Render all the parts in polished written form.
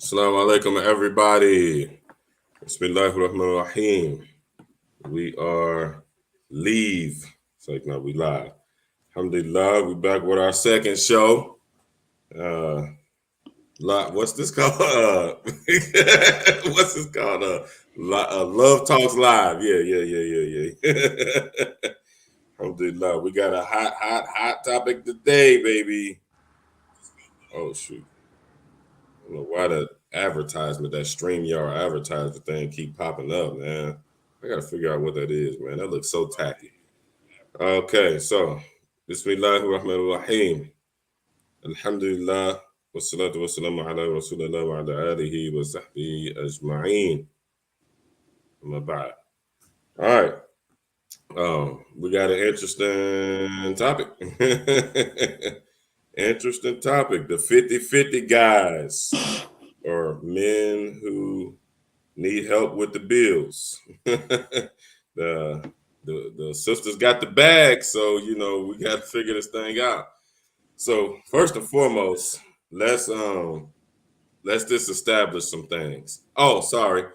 Assalamu alaikum, everybody. Bismillahirrahmanirrahim. We are leave. It's like, no, we live. Alhamdulillah, we back with our second show. What's this called? What's this called? Love Talks Live. Yeah. Alhamdulillah, we got a hot topic today, baby. Oh, shoot. I don't know why that advertisement, that StreamYard advertisement thing keep popping up, man. I gotta figure out what that is, man. That looks so tacky. Okay, so Bismillahir Rahmanir Rahim. Alhamdulillah. Wassalatu wassalamu ala Rasulillah wa ala alihi wa sahbihi ajma'een. Amma ba'd. All right. We got an interesting topic. Interesting topic. The 50-50 guys, or men who need help with the bills. the sisters got the bag, so we got to figure this thing out. So first and foremost, let's just establish some things. Oh, sorry,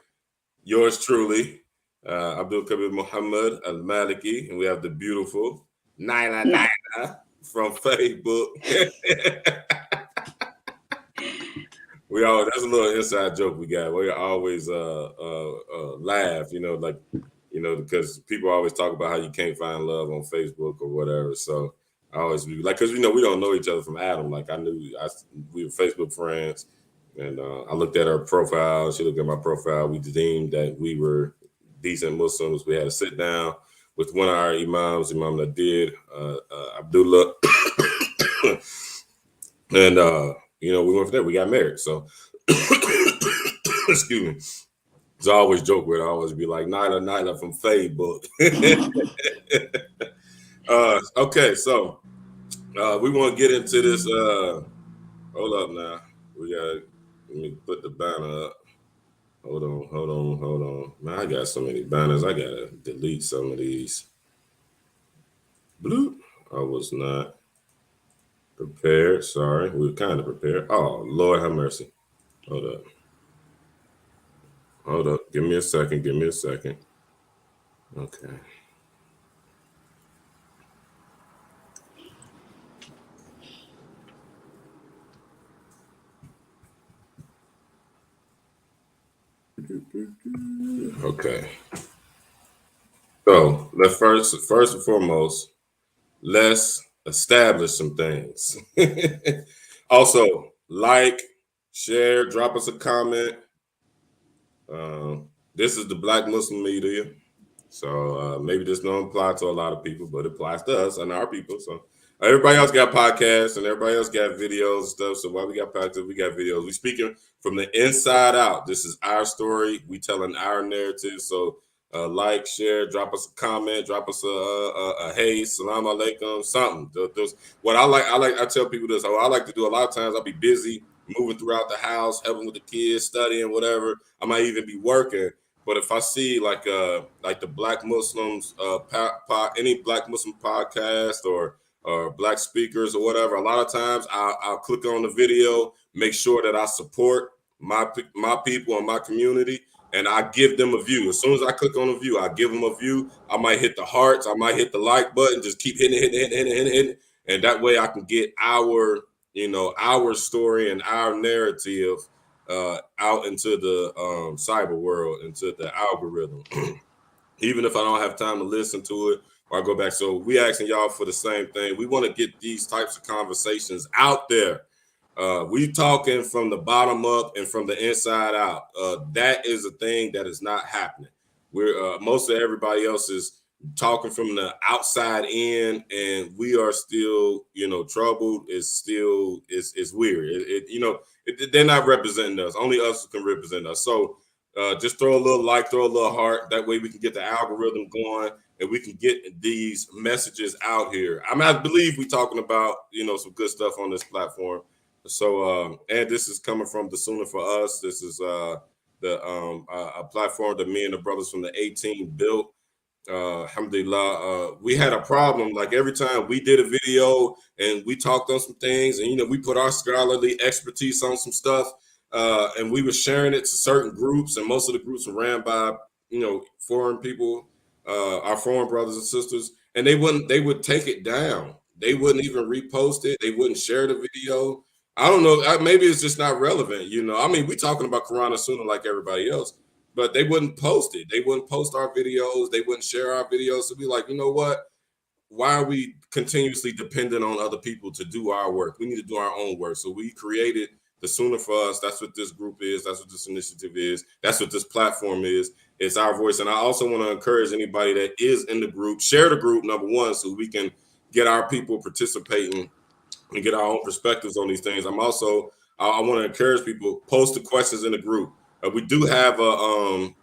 yours truly, Abdul Kabir Muhammad Al Maliki, and we have the beautiful Naila from Facebook. That's a little inside joke we got. We always laugh, because people always talk about how you can't find love on Facebook or whatever. So I always be like, because we don't know each other from Adam. Like we were Facebook friends, and I looked at her profile. She looked at my profile. We deemed that we were decent Muslims. We had to sit down with one of our imams, Imam Nadir, Abdullah, and we went for that. We got married. So, excuse me. So I always joke with her. I always be like, Nyla from Facebook. Okay, so we want to get into this. Hold up now. Let me put the banner up. Hold on. Man, I got so many banners. I got to delete some of these. Bloop. I was not prepared. Sorry. We were kind of prepared. Oh, Lord have mercy. Hold up. Give me a second. Okay. Okay. So let's first and foremost, let's establish some things. Also, like, share, drop us a comment. This is the Black Muslim Media, so maybe this don't apply to a lot of people, but it applies to us and our people. So everybody else got podcasts and everybody else got videos and stuff. So while we got podcasts, we got videos. We speaking from the inside out. This is our story. We telling our narrative. So like, share, drop us a comment, drop us a hey, salam alaikum, something. What I tell people this. I like to do a lot of times. I'll be busy moving throughout the house, helping with the kids, studying, whatever. I might even be working. But if I see like the Black Muslims, any Black Muslim podcast or Black speakers or whatever, a lot of times I'll click on the video, make sure that I support my people and my community, and I give them a view. As soon as I click on a view, I give them a view. I might hit the hearts, I might hit the like button, just keep hitting, and that way I can get our story and our narrative out into the cyber world, into the algorithm. Even if I don't have time to listen to it or I go back. So we asking y'all for the same thing. We want to get these types of conversations out there. We talking from the bottom up and from the inside out. That is a thing that is not happening. We're most of everybody else is talking from the outside in, and we are still, troubled. It's weird. They're not representing us. Only us can represent us. So just throw a little like, throw a little heart. That way we can get the algorithm going and we can get these messages out here. I believe we're talking about, some good stuff on this platform. So, and this is coming from the Sunnah for Us. This is a platform that me and the brothers from the 18 built. Alhamdulillah, we had a problem. Like every time we did a video and we talked on some things, and we put our scholarly expertise on some stuff, and we were sharing it to certain groups, and most of the groups were ran by foreign people, our foreign brothers and sisters, and they would take it down. They wouldn't even repost it. They wouldn't share the video. I don't know. Maybe it's just not relevant. I mean, we talking about Quran and Sunnah like everybody else, but they wouldn't post it. They wouldn't post our videos. They wouldn't share our videos. So be like, you know what? Why are we continuously dependent on other people to do our work? We need to do our own work. So we created the Sunnah for Us. That's what this group is. That's what this initiative is. That's what this platform is. It's our voice. And I also want to encourage anybody that is in the group, share the group, number one, so we can get our people participating and get our own perspectives on these things. I want to encourage people, post the questions in the group. We do have to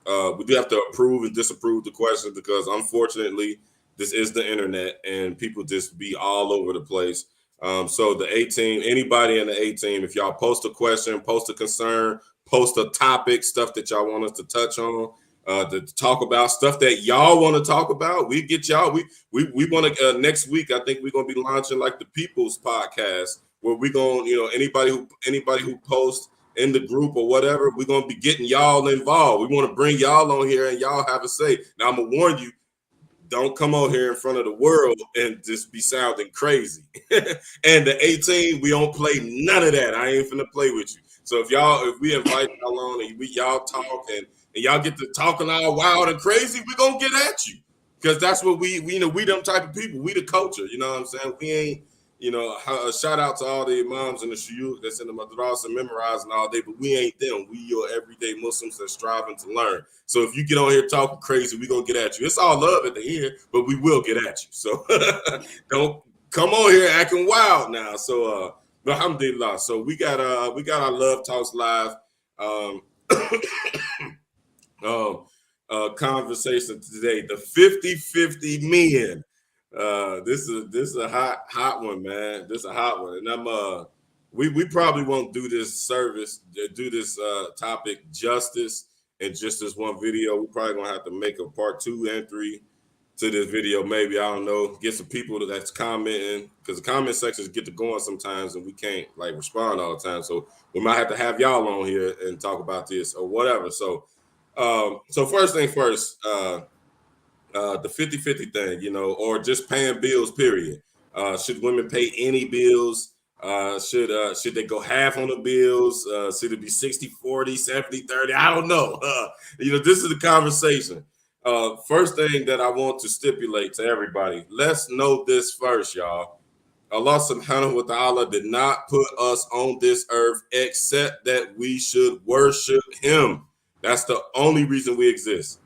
approve and disapprove the questions because unfortunately, this is the internet and people just be all over the place. So the A team, anybody in the A team, if y'all post a question, post a concern, post a topic, stuff that y'all want us to touch on, to talk about, stuff that y'all want to talk about, we get y'all. We want to next week. I think we're gonna be launching like the People's Podcast, where we're gonna anybody who posts in the group or whatever, we're gonna be getting y'all involved. We want to bring y'all on here and y'all have a say. Now I'm gonna warn you. Don't come out here in front of the world and just be sounding crazy. And the 18, we don't play none of that. I ain't finna play with you. So if we invite y'all on and y'all talk and y'all get to talking all wild and crazy, we gonna get at you. Because that's what we them type of people. We the culture, you know what I'm saying? We ain't, a shout out to all the imams and the shuyukh that's in the madrasa and memorizing all day, but we ain't them. We your everyday Muslims that's striving to learn. So if you get on here talking crazy, we gonna get at you. It's all love at the end, but we will get at you. So don't come on here acting wild now. So alhamdulillah. So we got our Love Talks Live conversation today. The 50-50 men. This is a hot one, man. This is a hot one, and we probably won't do this topic justice in just this one video. We're probably gonna have to make a part 2 and 3 to this video. Maybe, I don't know, get some people that's commenting, because the comment sections get to going sometimes and we can't like respond all the time. So we might have to have y'all on here and talk about this or whatever. So first thing first, the 50-50 thing, or just paying bills, period. Should women pay any bills? Should they go half on the bills? Should it be 60-40, 70-30? I don't know. This is the conversation. First thing that I want to stipulate to everybody, let's know this first, y'all. Allah subhanahu wa ta'ala did not put us on this earth except that we should worship him. That's the only reason we exist.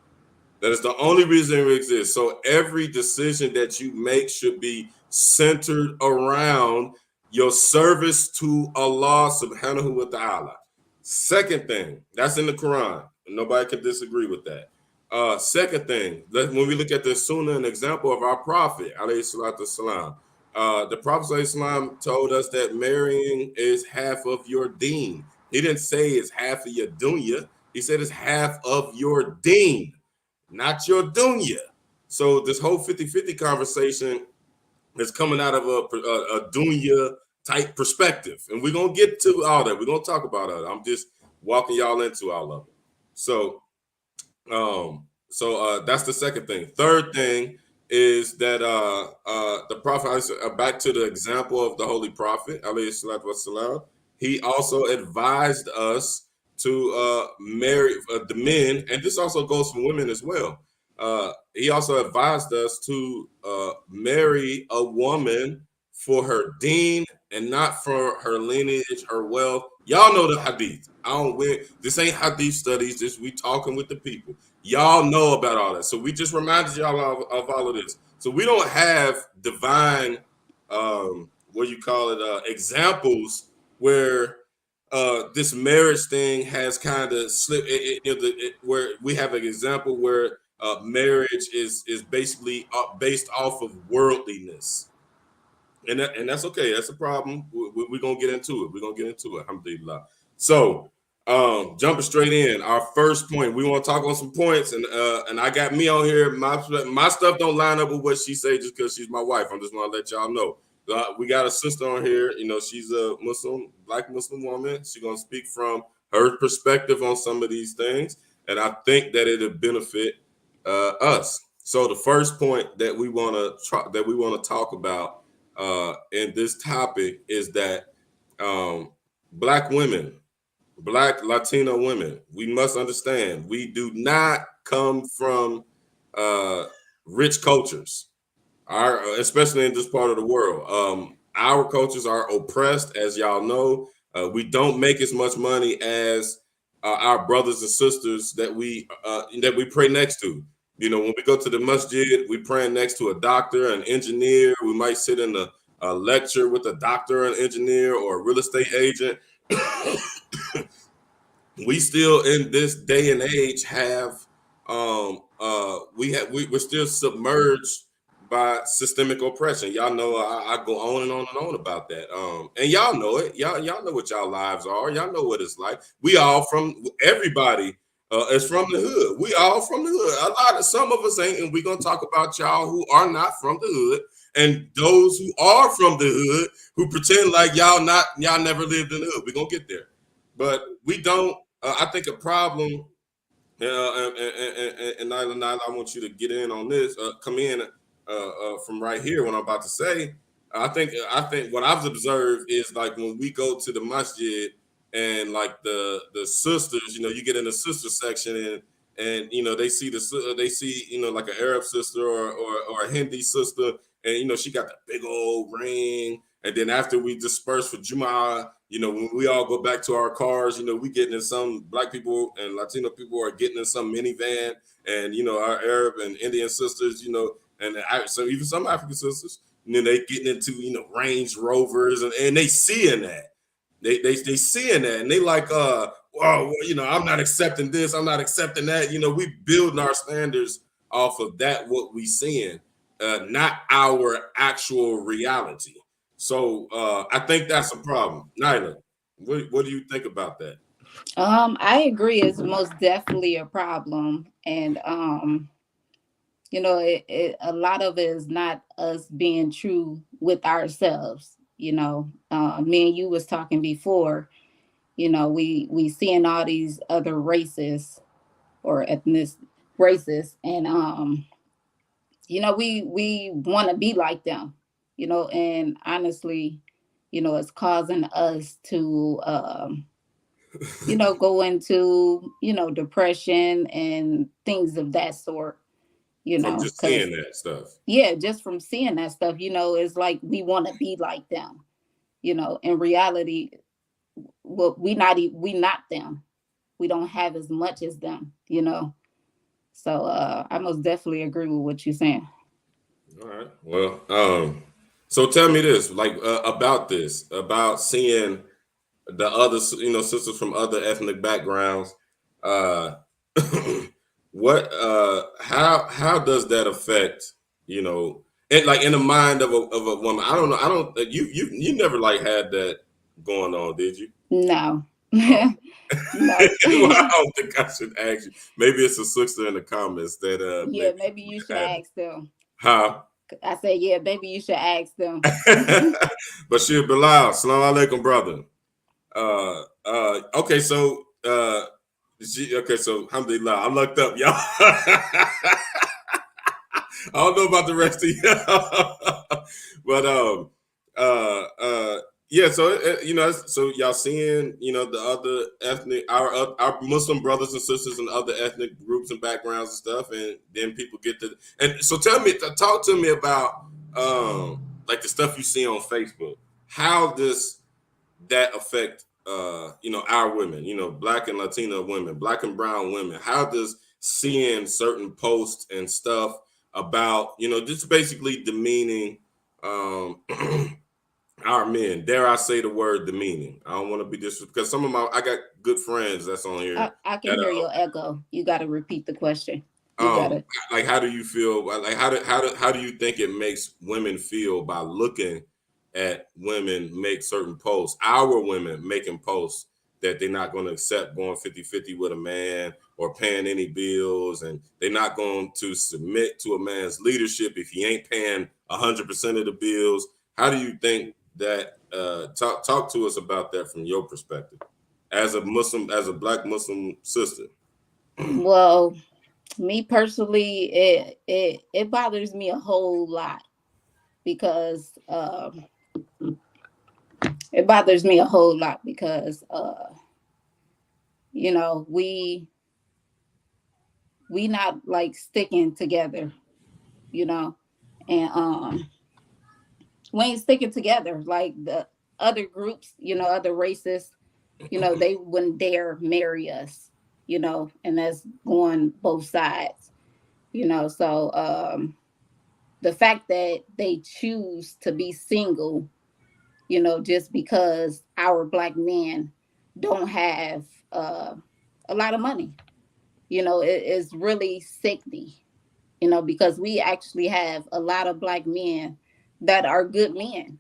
That is the only reason we exist. So every decision that you make should be centered around your service to Allah subhanahu wa ta'ala. Second thing, that's in the Quran. Nobody can disagree with that. Second thing, when we look at the Sunnah, an example of our Prophet, alayhi salatu wasalam, the Prophet alayhi salam told us that marrying is half of your deen. He didn't say it's half of your dunya. He said it's half of your deen, not your dunya. So this whole 50-50 conversation is coming out of a dunya type perspective. And we're going to get to all that. We're going to talk about it. I'm just walking y'all into all of it. So that's the second thing. Third thing is that the Prophet, back to the example of the Holy Prophet, alayhi salatu wasalam, he also advised us to marry the men, and this also goes for women as well. He also advised us to marry a woman for her deen and not for her lineage, her wealth. Y'all know the hadith. This ain't hadith studies. This we talking with the people. Y'all know about all that. So we just reminded y'all of all of this. So we don't have divine, examples where this marriage thing has kind of slipped. Where we have an example where marriage is basically based off of worldliness. And that's okay. That's a problem. We're going to get into it. We're going to get into it. Alhamdulillah. So jumping straight in, our first point, we want to talk on some points. And I got me on here. My stuff don't line up with what she say just because she's my wife. I'm just want to let y'all know. We got a sister on here. She's a Muslim, black Muslim woman. She's going to speak from her perspective on some of these things, and I think that it'll benefit us. So the first point that we want to talk about in this topic is that Black women, Black Latino women, we must understand we do not come from uh, rich cultures, especially in this part of the world. Our cultures are oppressed, as y'all know. We don't make as much money as our brothers and sisters that we pray next to. You know, when we go to the masjid, we praying next to a doctor, an engineer. We might sit in a lecture with a doctor, an engineer, or a real estate agent. We still in this day and age have we're still submerged by systemic oppression. Y'all know I go on and on and on about that. And y'all know it. Y'all know what y'all lives are. Y'all know what it's like. We all from everybody is from the hood. We all from the hood. Some of us ain't, and we're gonna talk about y'all who are not from the hood, and those who are from the hood who pretend like y'all never lived in the hood. We're gonna get there. But we don't. I think a problem, and Nyla, I want you to get in on this. Come in from right here. What I'm about to say. I think what I've observed is like when we go to the masjid and like the sisters, you know, you get in the sister section and you know they see you know like an Arab sister or a Hindi sister, and you know she got the big old ring. And then after we disperse for Jumu'ah, you know, when we all go back to our cars, you know, we getting in some Black people and Latino people are getting in some minivan, and you know, our Arab and Indian sisters, you know, and so even some African sisters, you know, they getting into, you know, Range Rovers, and they seeing that. They seeing that, and they like, well, you know, I'm not accepting this, I'm not accepting that. You know, we building our standards off of that, what we seeing, not our actual reality. So I think that's a problem. Nyla, what do you think about that? I agree. It's most definitely a problem, and you know, a lot of it is not us being true with ourselves. You know, me and you was talking before. You know, we seeing all these other races or ethnic races, and you know, we want to be like them. You know, and honestly, you know, it's causing us to you know, go into, you know, depression and things of that sort, you From know, just because seeing that stuff. yeah, just from seeing that stuff, you know, it's like we want to be like them. You know, in reality, well, we not them. We don't have as much as them, you know. So I most definitely agree with what you're saying. All right. Well, so tell me this, like about this, about seeing the other, you know, sisters from other ethnic backgrounds. Uh, how does that affect, you know, and like in the mind of a woman? I don't know. I don't. You never like had that going on, did you? No. Oh. No. Well, I don't think I should ask you. Maybe it's a sister in the comments that Yeah, maybe maybe you should had it. ask them. Huh? I said, yeah, maybe you should ask them. Bashir Bilal, salam alaikum, brother. Okay, so okay, so alhamdulillah, I lucked up, y'all. I don't know about the rest of you, but yeah. So you know, so y'all seeing, you know, the other ethnic, our Muslim brothers and sisters and other ethnic groups and backgrounds and stuff, and then people get to, and so talk to me about like the stuff you see on Facebook. How does that affect you know, our women, you know, Black and Latino women, Black and brown women? How does seeing certain posts and stuff about, you know, just basically demeaning um our men, dare I say the word demeaning? I don't want to be disrespectful because I got good friends that's on here I can that hear your echo. You got to repeat the question. You got um to. like, how do you feel, like how do you think it makes women feel by looking at women make certain posts, our women making posts that they're not going to accept going 50-50 with a man or paying any bills, and they're not going to submit to a man's leadership if he ain't paying 100% of the bills? How do you think that talk to us about that from your perspective? as a Muslim, as a Black Muslim sister? Well, me personally, it bothers me a whole lot because it bothers me a whole lot because you know, we not like sticking together, you know, and we ain't sticking together like the other groups, you know, other races, you know, they wouldn't dare marry us, you know, and that's going both sides, you know. So the fact that they choose to be single, you know, just because our Black men don't have a lot of money, you know, it is really sickening, you know, because we actually have a lot of Black men that are good men,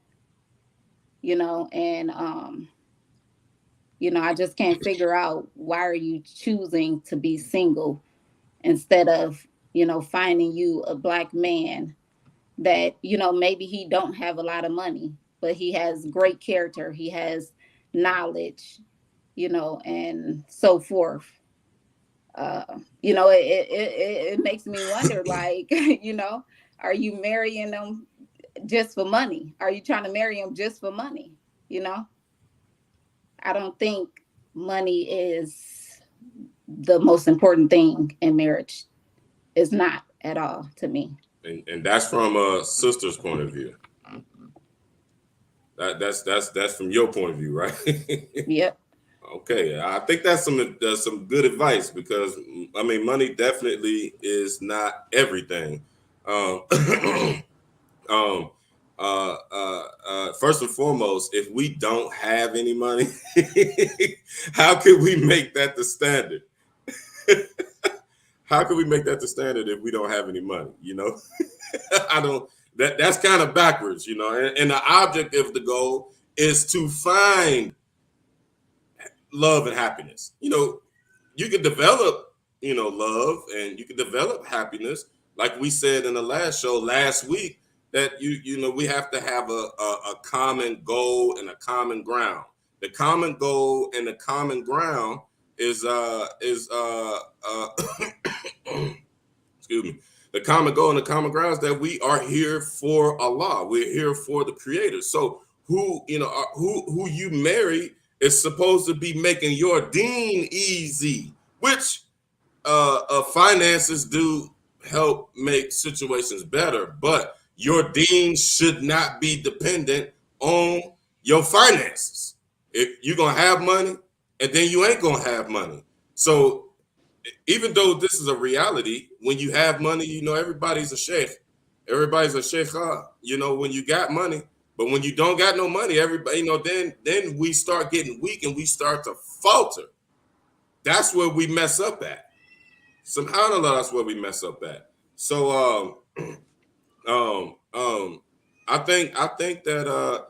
you know, and you know, I just can't figure out why are you choosing to be single instead of, you know, finding you a Black man that, you know, maybe he don't have a lot of money, but he has great character, he has knowledge, you know, and so forth. You know, it makes me wonder, like, you know, are you marrying them just for money? Are you trying to marry them just for money? You know, I don't think money is the most important thing in marriage. It's not at all to me. And that's from a sister's point of view. That's from your point of view, right? Yep. Okay, I think that's some good advice because I mean, money definitely is not everything. Um, um, First and foremost, if we don't have any money, how can we make that the standard? How can we make that the standard if we don't have any money? You know, I don't. That's kind of backwards, you know. And the object of the goal is to find love and happiness. You know, you can develop, you know, love and you can develop happiness. Like we said in the last show last week, that you know we have to have a common goal and a common ground. The common goal and the common ground is excuse me. The common goal and the common ground is that we are here for Allah. We're here for the Creator. So who you know who you marry is supposed to be making your deen easy, which finances do help make situations better, but your deen should not be dependent on your finances. If you're gonna have money, and then you ain't gonna have money. So even though this is a reality, when you have money, you know everybody's a sheikh. Everybody's a sheikha, you know, when you got money. But when you don't got no money, everybody, you know, then we start getting weak and we start to falter. That's where we mess up at. SubhanAllah, that's where we mess up at. So um um I think that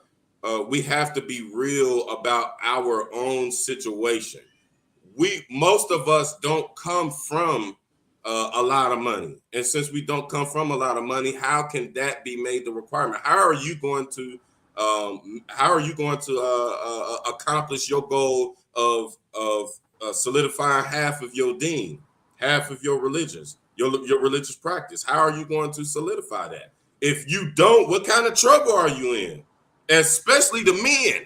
we have to be real about our own situation. We most of us don't come from a lot of money, and since we don't come from a lot of money, how can that be made the requirement? How are you going to accomplish your goal of solidifying half of your deen, half of your religions, your religious practice? How are you going to solidify that? If you don't, what kind of trouble are you in? Especially the men.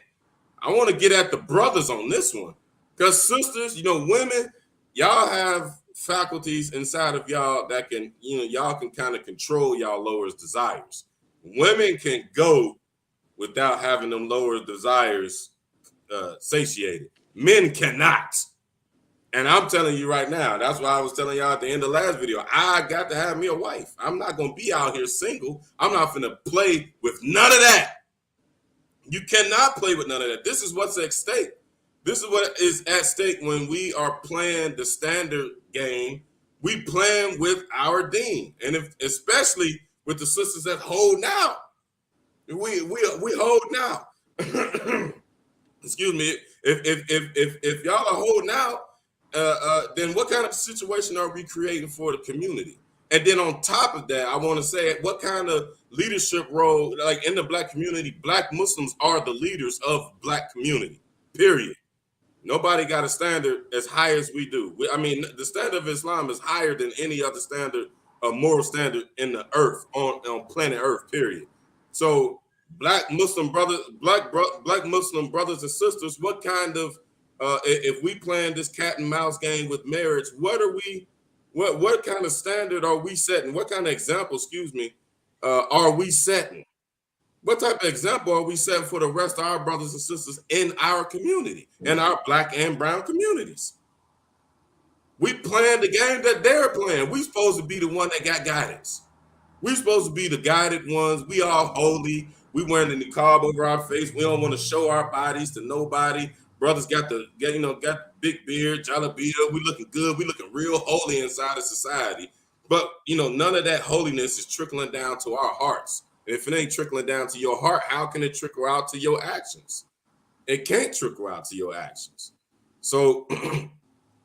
I want to get at the brothers on this one. Because sisters, you know, women, y'all have faculties inside of y'all that can, you know, y'all can kind of control y'all lowest desires. Women can go without having them lower desires satiated. Men cannot. And I'm telling you right now, that's why I was telling y'all at the end of the last video, I got to have me a wife. I'm not going to be out here single. I'm not going to play with none of that. You cannot play with none of that. This is what's at stake. This is what is at stake when we are playing the standard game. We playing with our deen, and especially with the sisters that hold now. We hold now. Excuse me. If y'all are holding out, then what kind of situation are we creating for the community? And then on top of that, I want to say what kind of leadership role, like in the Black community, Black Muslims are the leaders of Black community. Period. Nobody got a standard as high as we do. I mean, the standard of Islam is higher than any other standard, a moral standard in the earth, on planet Earth, period. So black Muslim brothers, black Muslim brothers and sisters, what kind of if we playing this cat and mouse game with marriage, what kind of standard are we setting? What kind of example, excuse me, are we setting? What type of example are we setting for the rest of our brothers and sisters in our community, in our black and brown communities? We playing the game that they're playing. We supposed to be the one that got guidance. We supposed to be the guided ones. We all holy. We wearing the niqab over our face. We don't want to show our bodies to nobody. Brothers got big beard, jalabia. We looking good. We looking real holy inside of society. But none of that holiness is trickling down to our hearts. If it ain't trickling down to your heart, how can it trickle out to your actions? It can't trickle out to your actions. So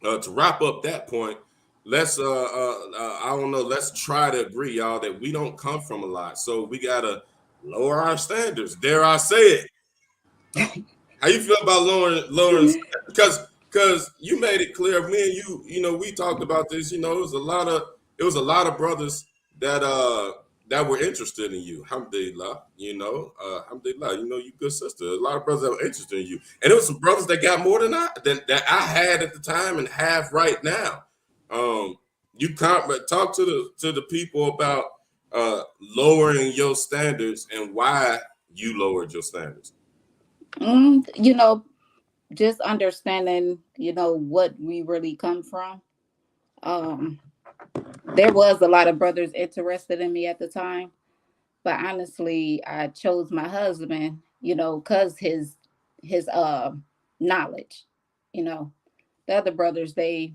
to wrap up that point, let's let's try to agree, y'all, that we don't come from a lot. So we gotta lower our standards. Dare I say it? How you feel about lowering because you made it clear, me and you, we talked about this, it was a lot of brothers that were interested in you. Alhamdulillah, alhamdulillah, you good sister. A lot of brothers that were interested in you. And it was some brothers that got more than that I had at the time and have right now. You can't talk to the people about lowering your standards and why you lowered your standards. Just understanding, what we really come from. There was a lot of brothers interested in me at the time, but honestly, I chose my husband, because his knowledge, the other brothers, they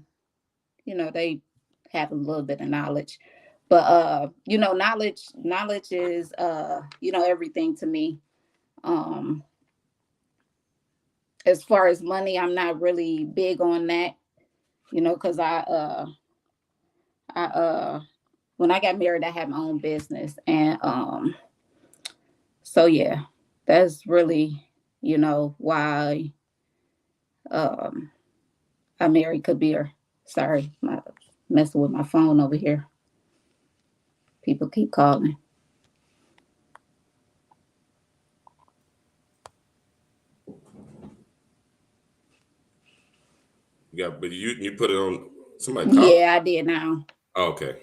have a little bit of knowledge, but knowledge is everything to me. As far as money, I'm not really big on that, because when I got married, I had my own business. And so yeah, that's really, why I married Kabir. Sorry, messing with my phone over here. People keep calling. Yeah, but you put it on somebody. Yeah, I did now. Okay.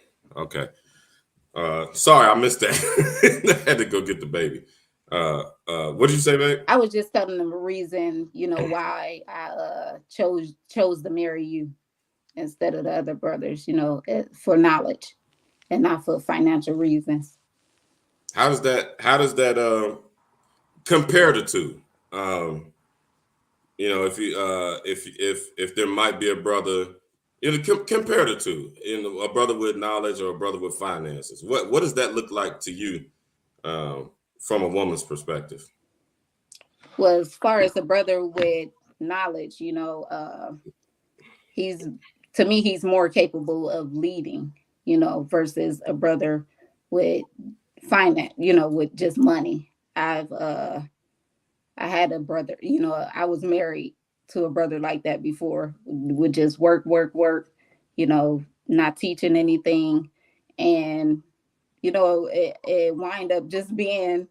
Sorry, I missed that. I had to go get the baby. What did you say, babe? I was just telling them a reason, why I chose to marry you instead of the other brothers, for knowledge and not for financial reasons. How does that compare the two? If there might be a brother, compare the two, a brother with knowledge or a brother with finances. What does that look like to you from a woman's perspective? Well, as far as a brother with knowledge, he's more capable of leading, versus a brother with finance, with just money. I had a brother, I was married to a brother like that before, would just work, not teaching anything. And, it wind up just being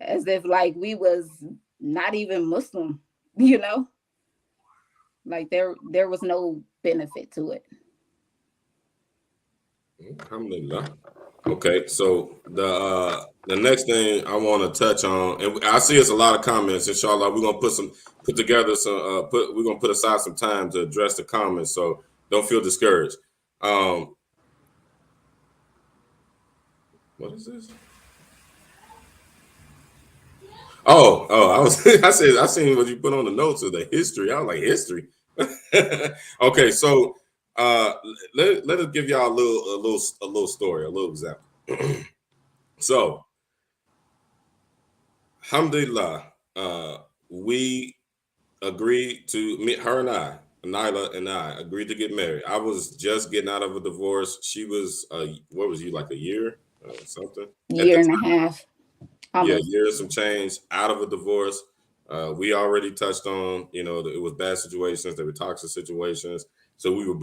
as if like we was not even Muslim, like there was no benefit to it. Alhamdulillah. Okay, so the next thing I want to touch on, and I see it's a lot of comments. Inshallah, we're gonna we're gonna put aside some time to address the comments. So don't feel discouraged. What is this? I seen what you put on the notes of the history. I was like, history. Okay, so let us give y'all a little story, a little example. So, alhamdulillah, we agreed to her and I, Nyla and I agreed to get married. I was just getting out of a divorce. She was, what was you, like a year or something? Year and a half. Almost. Yeah, year and some change out of a divorce. We already touched on, it was bad situations, there were toxic situations. So we were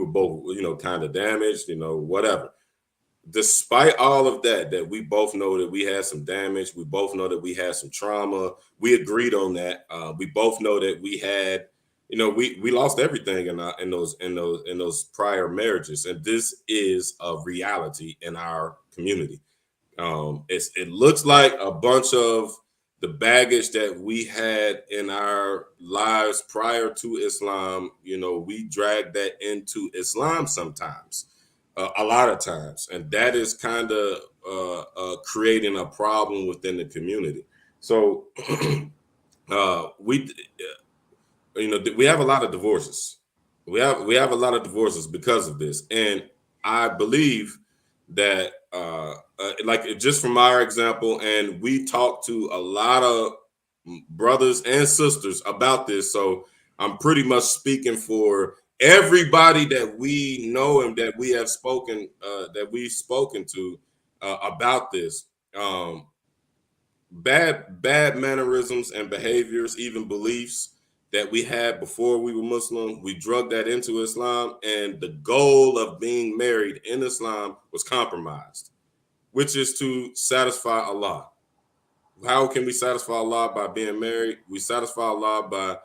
both, kind of damaged, whatever. Despite all of that we both know that we had some damage. We both know that we had some trauma. We agreed on that. We both know that we had, we lost everything in those prior marriages, and this is a reality in our community. It looks like a bunch of the baggage that we had in our lives prior to Islam, we drag that into Islam sometimes, a lot of times, and that is kind of creating a problem within the community. So we have a lot of divorces. We have a lot of divorces because of this, and I believe that like just from our example, and we talk to a lot of brothers and sisters about this, so I'm pretty much speaking for everybody that we know and that we have spoken that we've spoken to about this. Bad mannerisms and behaviors, even beliefs that we had before we were Muslim, we drug that into Islam, and the goal of being married in Islam was compromised, which is to satisfy Allah. How can we satisfy Allah by being married? We satisfy Allah by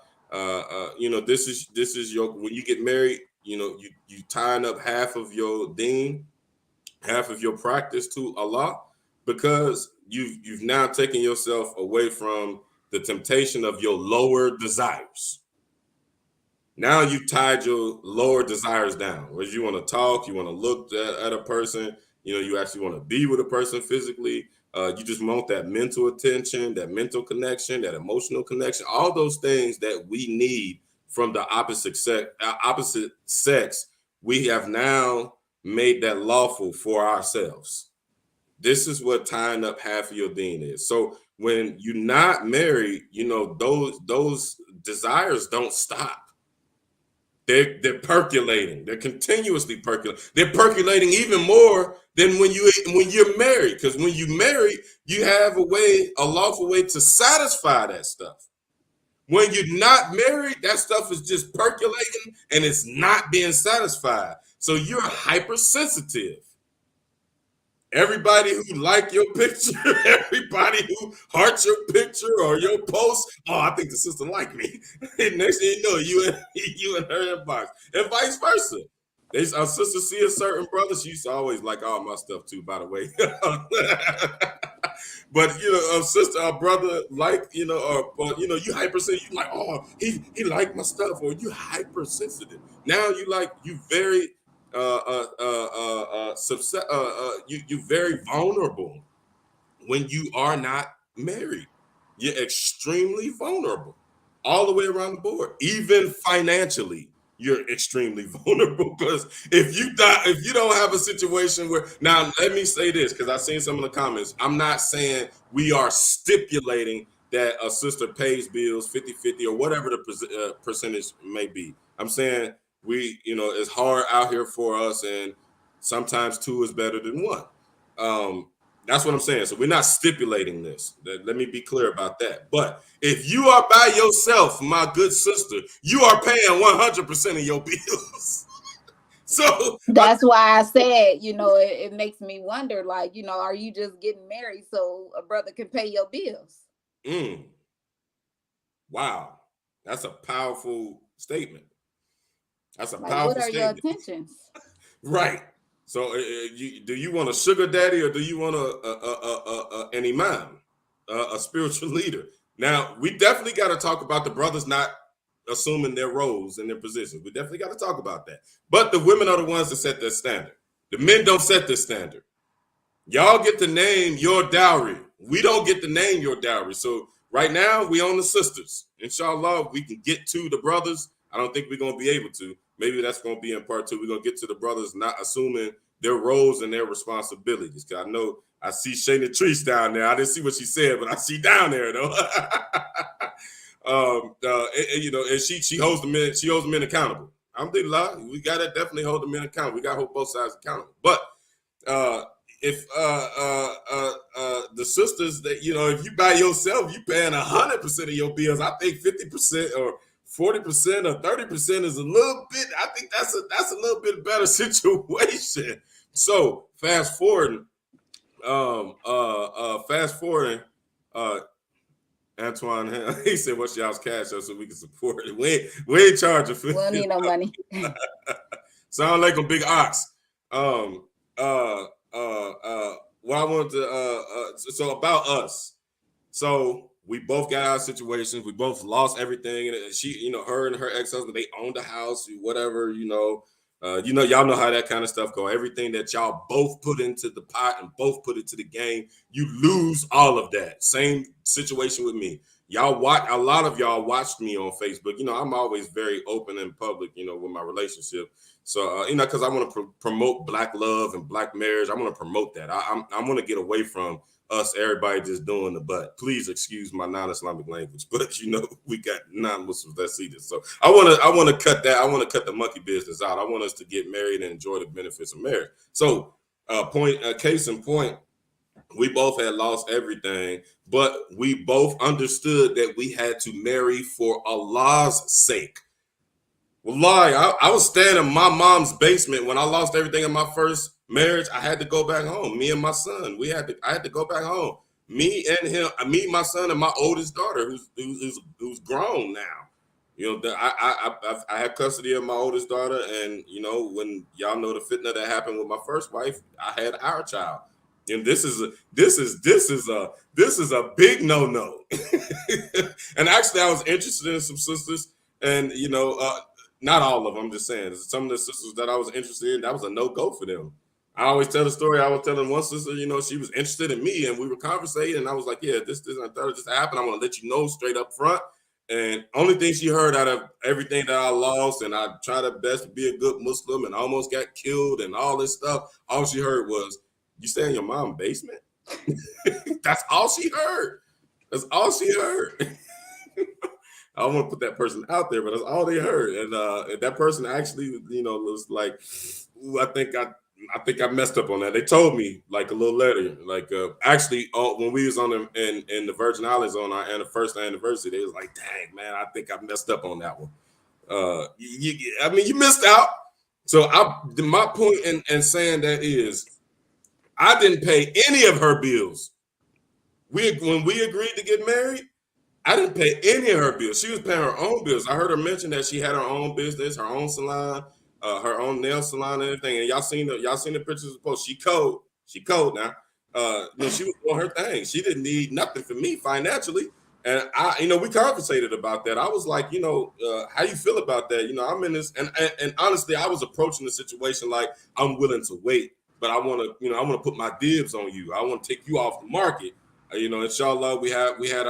this is your, when you get married, you tying up half of your deen, half of your practice to Allah, because you've now taken yourself away from the temptation of your lower desires. Now you tied your lower desires down. Whereas you want to talk, you want to look at a person, you actually want to be with a person physically. You just want that mental attention, that mental connection, that emotional connection, all those things that we need from the opposite sex. We have now made that lawful for ourselves. This is what tying up half of your deen is. So when you're not married, those desires don't stop. They're percolating. They're continuously percolating. They're percolating even more than when you're married, because when you marry, you have a lawful way to satisfy that stuff. When you're not married, that stuff is just percolating and it's not being satisfied. So you're hypersensitive. Everybody who like your picture, everybody who hearts your picture or your post, oh, I think the sister like me. And next thing you know, you in her inbox, and vice versa. Our sister see a certain brother, she used to always like all my stuff too, by the way. But a sister, a brother, like you hypersensitive. You like, oh, he liked my stuff, or you hypersensitive. Now you very you very vulnerable when you are not married. You're extremely vulnerable all the way around the board. Even financially, you're extremely vulnerable, because if you don't have a situation where, now let me say this, because I've seen some of the comments. I'm not saying we are stipulating that a sister pays bills 50-50 or whatever the percentage may be. I'm saying it's hard out here for us, and sometimes two is better than one. That's what I'm saying. So we're not stipulating this. Let me be clear about that. But if you are by yourself, my good sister, you are paying 100% of your bills. So that's why I said, it makes me wonder, like, are you just getting married so a brother can pay your bills? Wow. That's a powerful statement. That's a like, powerful what are statement. your intentions? Right. So do you want a sugar daddy, or do you want an imam, a spiritual leader? Now, we definitely got to talk about the brothers not assuming their roles and their positions. We definitely got to talk about that. But the women are the ones that set that standard. The men don't set this standard. Y'all get to name your dowry. We don't get to name your dowry. So right now, we on the sisters. Inshallah, we can get to the brothers. I don't think we're going to be able to. Maybe that's going to be in part 2. We're going to get to the brothers not assuming their roles and their responsibilities. Because I know I see Shayna Treese down there. I didn't see what she said, but I see down there, though. And she holds the men. She holds the men accountable. Alhamdulillah, we got to definitely hold the men accountable. We got to hold both sides accountable. But the sisters that if you by yourself, you paying 100% of your bills. I think 50% or 40% or 30% is a little bit. I think that's a little bit better situation. So fast forwarding, uh, Antoine, he said, "What's y'all's cash up so we can support it? We ain't charging for We don't need no money." Sound like a big ox. What I wanted to so about us. So we both got our situations. We both lost everything, and she, her and her ex-husband, they owned a house, whatever, y'all know how that kind of stuff go. Everything that y'all both put into the pot and both put into the game, you lose all of that. Same situation with me. Y'all watch, a lot of y'all watched me on Facebook. I'm always very open and public, with my relationship. So, because I want to promote Black love and Black marriage. I want to promote that. I want to get away from us, everybody just doing the butt. Please excuse my non-Islamic language, but we got non-Muslims that see this. So I want to cut that. I want to cut the monkey business out. I want us to get married and enjoy the benefits of marriage. So, case in point, we both had lost everything, but we both understood that we had to marry for Allah's sake. Wallahi, I was staying in my mom's basement when I lost everything in my first marriage. I had to go back home. Me and my son, I had to go back home. Me and him, my son, and my oldest daughter, who's grown now. I had custody of my oldest daughter, and when y'all know the fitna that happened with my first wife, I had our child. And this is a big no. And actually, I was interested in some sisters, and not all of them. I'm just saying, some of the sisters that I was interested in, that was a no-go for them. I always tell the story. I was telling one sister, she was interested in me, and we were conversating, and I was like, yeah, this and I thought it just happened. I want to let you know straight up front. And only thing she heard out of everything that I lost, and I tried her best to be a good Muslim and almost got killed and all this stuff, all she heard was, "You stay in your mom's basement?" That's all she heard. That's all she heard. I don't want to put that person out there, but that's all they heard. And that person actually, was like, "Ooh, I think I messed up on that." They told me like a little later, like actually when we was on in the Virgin Islands on our first anniversary, they was like, "Dang man, I think I messed up on that one." You missed out. So my point in saying that is, I didn't pay any of her bills. When we agreed to get married, I didn't pay any of her bills. She was paying her own bills. I heard her mention that she had her own business, her own salon, her own nail salon, and everything. And y'all seen the pictures of the post. She cold now. She was doing her thing. She didn't need nothing from me financially. And we conversated about that. I was like, how you feel about that? I'm in this, and honestly, I was approaching the situation like I'm willing to wait, but I want to put my dibs on you. I want to take you off the market. Inshallah, we had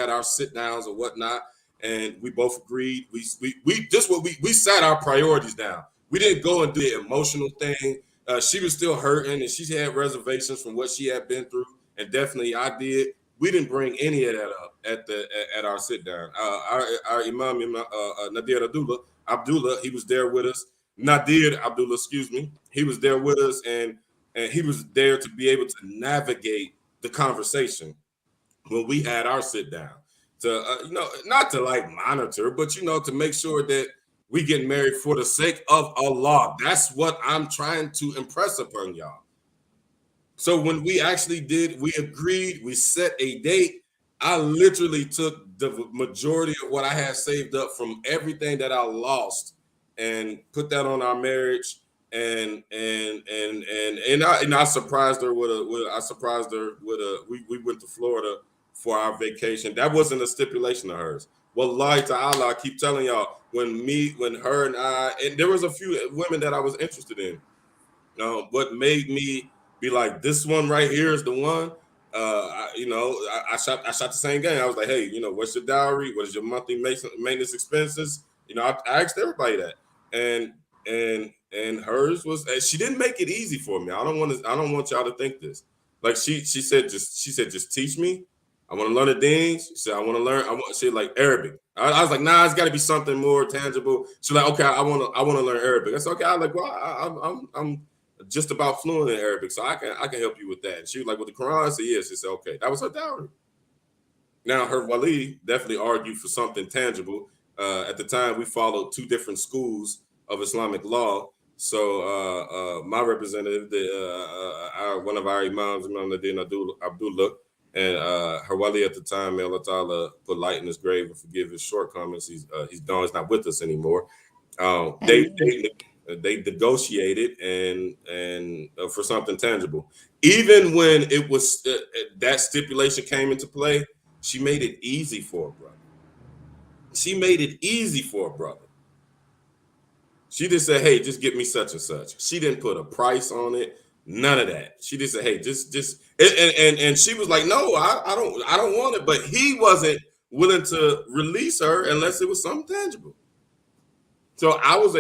our sit downs or whatnot, and we both agreed. We sat our priorities down. We didn't go and do the emotional thing. She was still hurting, and she had reservations from what she had been through, and definitely I did. We didn't bring any of that up at our sit down. Our Imam Nadir Abdullah, he was there with us. Nadir Abdullah, excuse me, he was there with us, and he was there to be able to navigate the conversation when we had our sit down to not to like monitor, but to make sure that we get married for the sake of Allah. That's what I'm trying to impress upon y'all. So when we actually we agreed, we set a date. I literally took the majority of what I had saved up from everything that I lost and put that on our marriage. And I surprised her with we went to Florida for our vacation. That wasn't a stipulation of hers. Wallahi ta'ala, I keep telling y'all, when her and I, and there was a few women that I was interested in. What made me be like, this one right here is the one. I shot the same game. I was like, hey, what's your dowry? What is your monthly maintenance expenses? I asked everybody that, and hers was, she didn't make it easy for me. I don't want y'all to think this. Like she said, just teach me. I want to learn the things. She said, she like Arabic. I was like, nah, it's got to be something more tangible. She's like, okay, I want to learn Arabic. That's okay. I was like, well, I'm just about fluent in Arabic, so I can help you with that. And she was like, with the Quran? I said, yes. She said, okay. That was her dowry. Now, her wali definitely argued for something tangible. At the time, we followed two different schools of Islamic law. So my representative, one of our imams, Imam Nadine Abdullah, and her wali at the time, may Allah Ta'ala put light in his grave and forgive his shortcomings. He's gone. He's not with us anymore. They negotiated and for something tangible. Even when it was that stipulation came into play, she made it easy for her brother. She made it easy for her brother. She just said, "Hey, just get me such and such." She didn't put a price on it. None of that. She just said, "Hey, just," and she was like, "No, I don't want it." But he wasn't willing to release her unless it was something tangible. So I was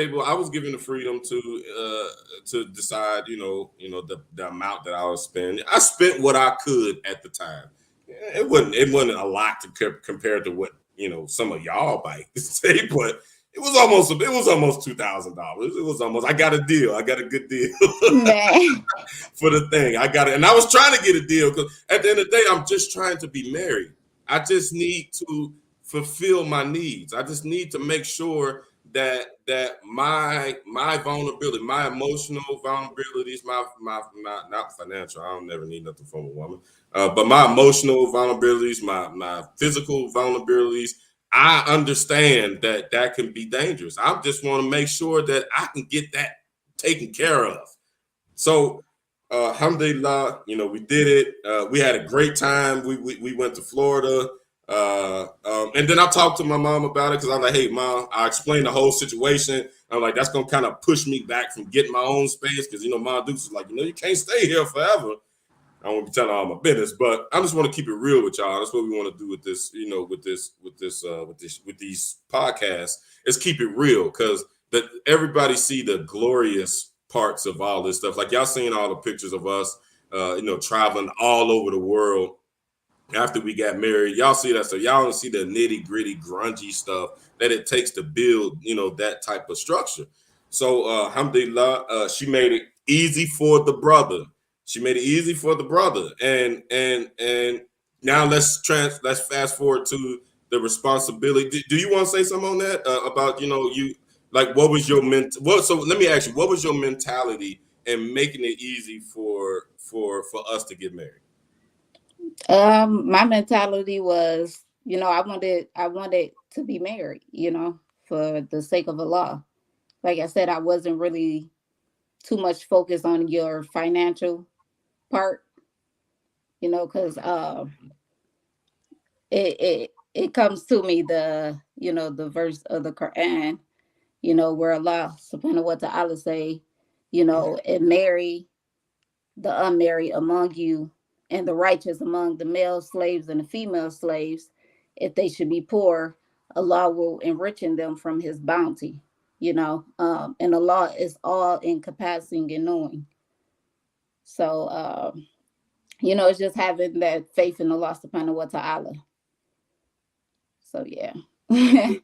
given the freedom to decide, the amount that I would spend. I spent what I could at the time. It wasn't a lot to compare to what some of y'all might say, but it was almost $2,000. It was almost. I got a deal. I got a good deal for the thing. I got it, and I was trying to get a deal because at the end of the day, I'm just trying to be married. I just need to fulfill my needs. I just need to make sure that my vulnerability, my emotional vulnerabilities, my not financial. I don't never need nothing from a woman, but my emotional vulnerabilities, my physical vulnerabilities. I understand that can be dangerous. I just want to make sure that I can get that taken care of. So, alhamdulillah, we did it. We had a great time. We went to Florida. And then I talked to my mom about it because I'm like, hey, mom, I explained the whole situation. I'm like, that's going to kind of push me back from getting my own space because, Mom Dukes is like, you can't stay here forever. I won't be telling all my business, but I just want to keep it real with y'all. That's what we want to do with this, with these podcasts is keep it real because everybody see the glorious parts of all this stuff. Like y'all seen all the pictures of us, traveling all over the world. After we got married, y'all see that stuff. Y'all don't see the nitty gritty, grungy stuff that it takes to build, that type of structure. So, alhamdulillah, she made it easy for the brother. She made it easy for the brother, and now let's fast forward to the responsibility. Do you want to say something on that about you like what was your So let me ask you, what was your mentality in making it easy for us to get married? My mentality was, I wanted to be married, for the sake of Allah. Like I said, I wasn't really too much focused on your financial part, because it comes to me the verse of the Quran, where Allah subhanahu wa ta'ala say, and marry the unmarried among you and the righteous among the male slaves and the female slaves. If they should be poor, Allah will enrich them from his bounty, and Allah is all encompassing and knowing. So, it's just having that faith in Allah subhanahu wa ta'ala. So, yeah. I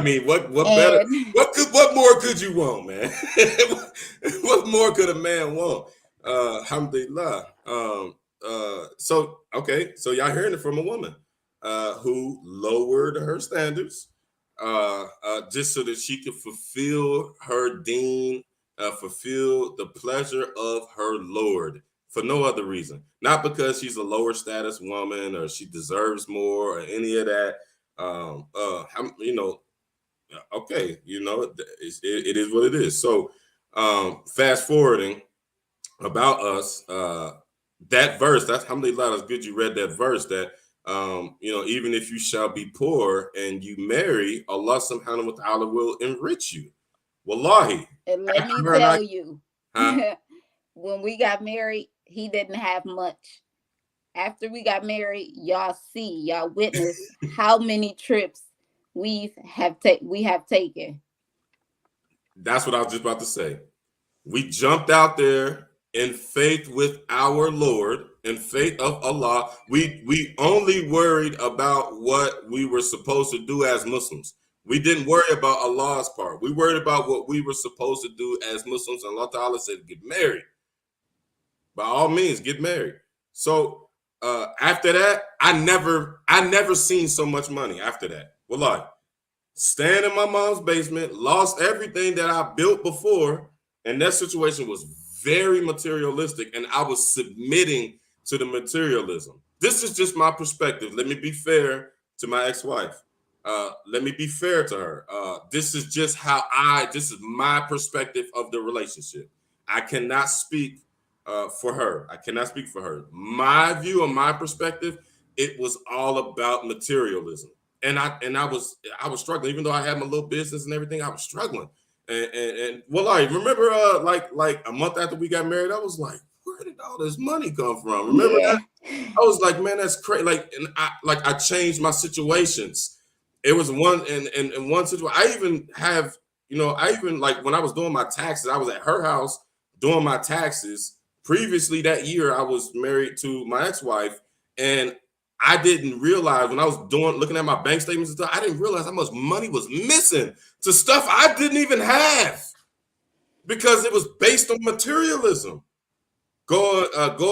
mean, what better? What more could you want, man? What more could a man want? Alhamdulillah. So y'all hearing it from a woman who lowered her standards just so that she could fulfill her deen, fulfill the pleasure of her Lord for no other reason. Not because she's a lower status woman or she deserves more or any of that. Okay, it is what it is. So fast forwarding about us, that verse, that's alhamdulillah, that's good you read that verse that even if you shall be poor and you marry, Allah subhanahu wa ta'ala will enrich you. Wallahi. And let me tell you, when we got married, he didn't have much. After we got married, y'all witness how many trips we have taken. That's what I was just about to say. We jumped out there in faith with our Lord, in faith of Allah. We only worried about what we were supposed to do as Muslims. We didn't worry about Allah's part. We worried about what we were supposed to do as Muslims. And Allah Ta'ala said, get married. By all means, get married. So after that, I never seen so much money after that. Wallahi. Staying in my mom's basement, lost everything that I built before. And that situation was very materialistic. And I was submitting to the materialism. This is just my perspective. Let me be fair to my ex-wife. Let me be fair to her. This is just this is my perspective of the relationship. I cannot speak for her. I cannot speak for her. My view and my perspective, it was all about materialism. And I was struggling, even though I had my little business and everything, I was struggling. And well, I remember like a month after we got married, I was like, where did all this money come from? Remember that? I was like, man, that's crazy. Like, and I changed my situations. It was one in one situation. I even like when I was doing my taxes, I was at her house doing my taxes. Previously that year, I was married to my ex-wife, and I didn't realize when I was looking at my bank statements and stuff, I didn't realize how much money was missing to stuff I didn't even have because it was based on materialism. Go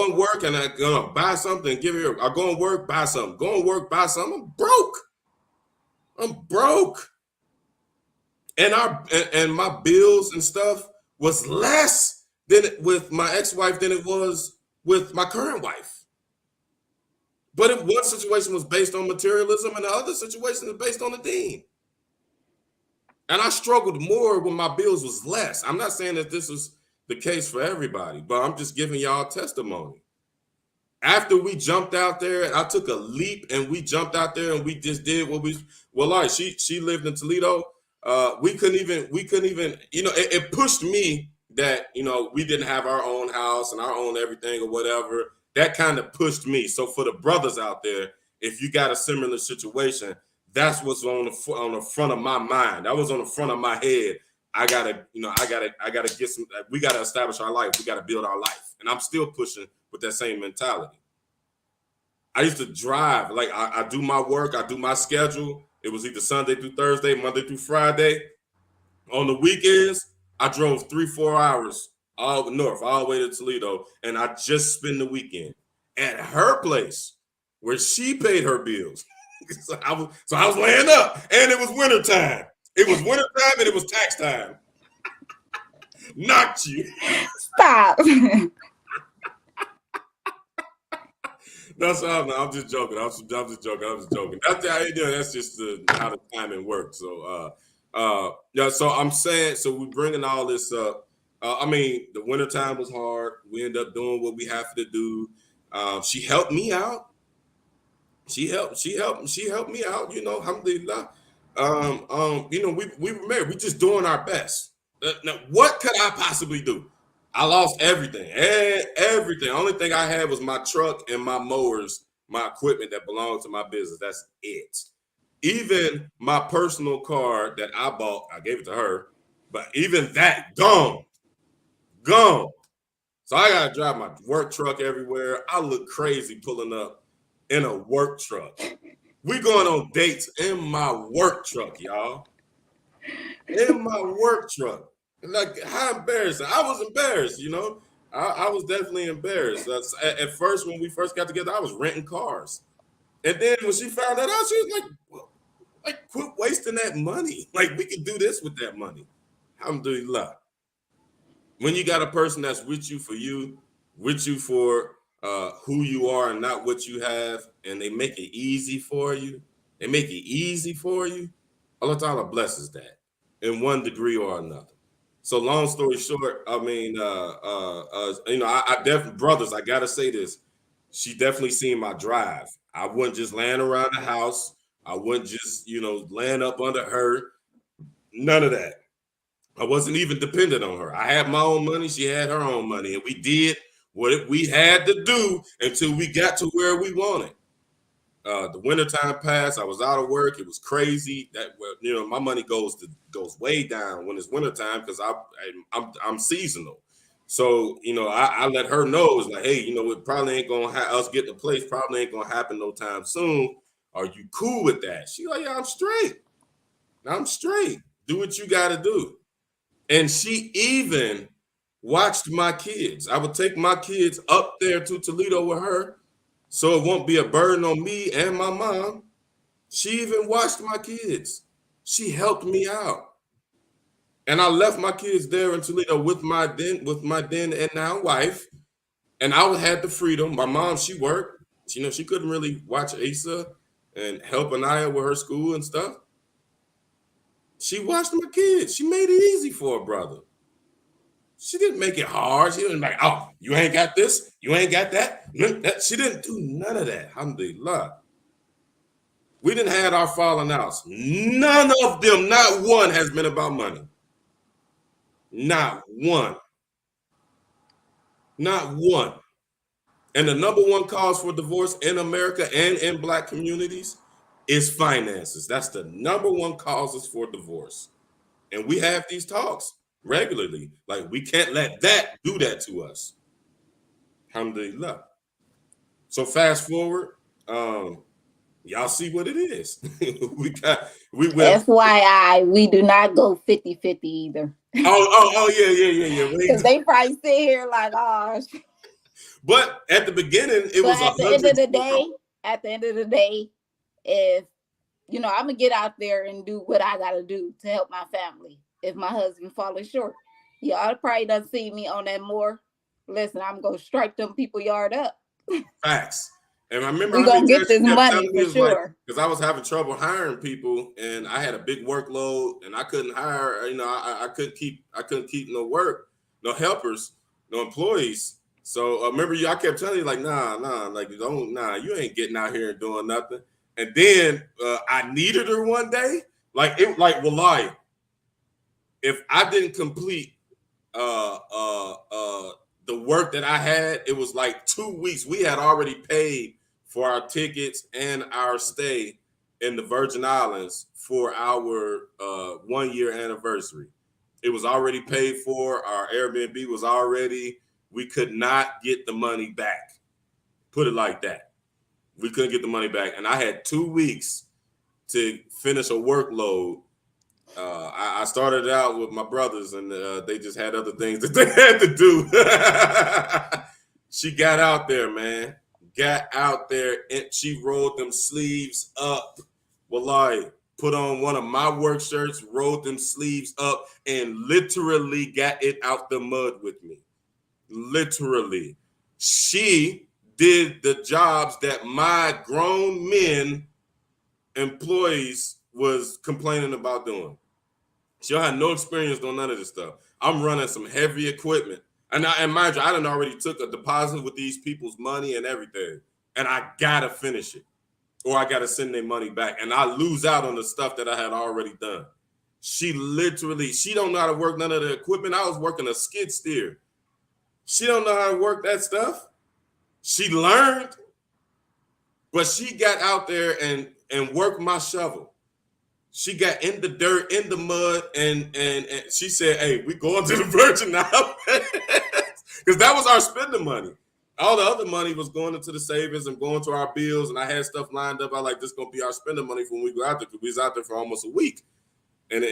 and work and I'm gonna buy something and give her. I go and work, buy something. Go and work, buy something. I'm broke. And my bills and stuff was less with my ex-wife than it was with my current wife. But one situation was based on materialism and the other situation is based on the deen. And I struggled more when my bills was less. I'm not saying that this is the case for everybody, but I'm just giving y'all testimony. After we jumped out there, I took a leap and we jumped out there and we just did what she lived in Toledo. We couldn't even, it pushed me that, we didn't have our own house and our own everything or whatever. That kind of pushed me. So for the brothers out there, if you got a similar situation, that's what's on the front of my mind. That was on the front of my head. I gotta get some. We gotta establish our life. We gotta build our life, and I'm still pushing with that same mentality. I used to drive like I do my work. I do my schedule. It was either Sunday through Thursday, Monday through Friday. On the weekends, I drove 3-4 hours all north, all the way to Toledo, and I just spent the weekend at her place where she paid her bills. So I was laying up, and it was wintertime. It was wintertime, and it was tax time. Knocked you. Stop. That's all. I'm just joking. I'm just joking. That's just how the timing works. So, So I'm saying, so we're bringing all this up. The wintertime was hard. We ended up doing what we have to do. She helped me out. She helped me out. Alhamdulillah. We were married. We just doing our best. Now, what could I possibly do? I lost everything. Everything. Only thing I had was my truck and my mowers, my equipment that belonged to my business. That's it. Even my personal car that I bought, I gave it to her. But even that, gone. So I gotta drive my work truck everywhere. I look crazy pulling up in a work truck. We going on dates in my work truck, y'all. In my work truck. Like, how embarrassing. I was embarrassed, I was definitely embarrassed. At first, when we first got together, I was renting cars. And then when she found that out, she was like, well, quit wasting that money. Like, we could do this with that money. Alhamdulillah. When you got a person that's with you for who you are and not what you have, and they make it easy for you, Allah Ta'ala blesses that in one degree or another. So long story short, I definitely, brothers, I gotta say this. She definitely seen my drive. I wasn't just laying around the house. I wasn't just, laying up under her. None of that. I wasn't even dependent on her. I had my own money. She had her own money. And we did what we had to do until we got to where we wanted. The wintertime passed. I was out of work. It was crazy. My money goes way down when it's wintertime because I'm seasonal. So, I let her know, it's like, hey, it probably ain't gonna us getting a place probably ain't gonna happen no time soon. Are you cool with that? She's like, yeah, I'm straight. I'm straight. Do what you got to do. And she even watched my kids. I would take my kids up there to Toledo with her so it won't be a burden on me and my mom. She even watched my kids. She helped me out. And I left my kids there in Toledo with my then and now wife. And I had the freedom. My mom, she worked. She couldn't really watch Asa and help Anaya with her school and stuff. She watched my kids. She made it easy for her brother. She didn't make it hard. She didn't like, oh, you ain't got this, you ain't got that. She didn't do none of that. Alhamdulillah. We didn't have our falling outs. None of them, not one, has been about money. Not one. Not one. And the number one cause for divorce in America and in Black communities is finances. That's the number one causes for divorce. And we have these talks regularly. Like, we can't let that do that to us. Alhamdulillah. So fast forward, y'all see what it is. FYI, we do not go 50-50 either. Oh, yeah. Because they probably sit here like, oh. But at the beginning, it was at the end of the day, if I'm gonna get out there and do what I gotta do to help my family. If my husband falling short, y'all probably doesn't see me on that more. Listen, I'm gonna strike them people yard up. Facts. And I remember we're gonna get this money for sure. Because I was having trouble hiring people, and I had a big workload, and I couldn't hire. I couldn't keep no work, no helpers, no employees. So remember, I kept telling you like, nah, like you ain't getting out here and doing nothing. And then I needed her one day, wallahi, if I didn't complete the work that I had, it was like 2 weeks. We had already paid for our tickets and our stay in the Virgin Islands for our 1 year anniversary. It was already paid for. Our Airbnb was already. We could not get the money back. Put it like that. We couldn't get the money back. And I had 2 weeks to finish a workload. I started out with my brothers, and they just had other things that they had to do. She got out there, man. Got out there, and she rolled them sleeves up. Wallahi, put on one of my work shirts, rolled them sleeves up, and literally got it out the mud with me. Literally. She did the jobs that my grown men employees was complaining about doing. She don't have no experience doing none of this stuff. I'm running some heavy equipment. And mind you, I done already took a deposit with these people's money and everything. And I gotta finish it. Or I gotta send their money back. And I lose out on the stuff that I had already done. She don't know how to work none of the equipment. I was working a skid steer. She don't know how to work that stuff. She learned, but she got out there and worked my shovel. She got in the dirt, in the mud, and she said, hey, we going to the Virgin Islands. Because that was our spending money. All the other money was going into the savings and going to our bills, and I had stuff lined up. I like, this is going to be our spending money for when we go out there, because we was out there for almost a week. And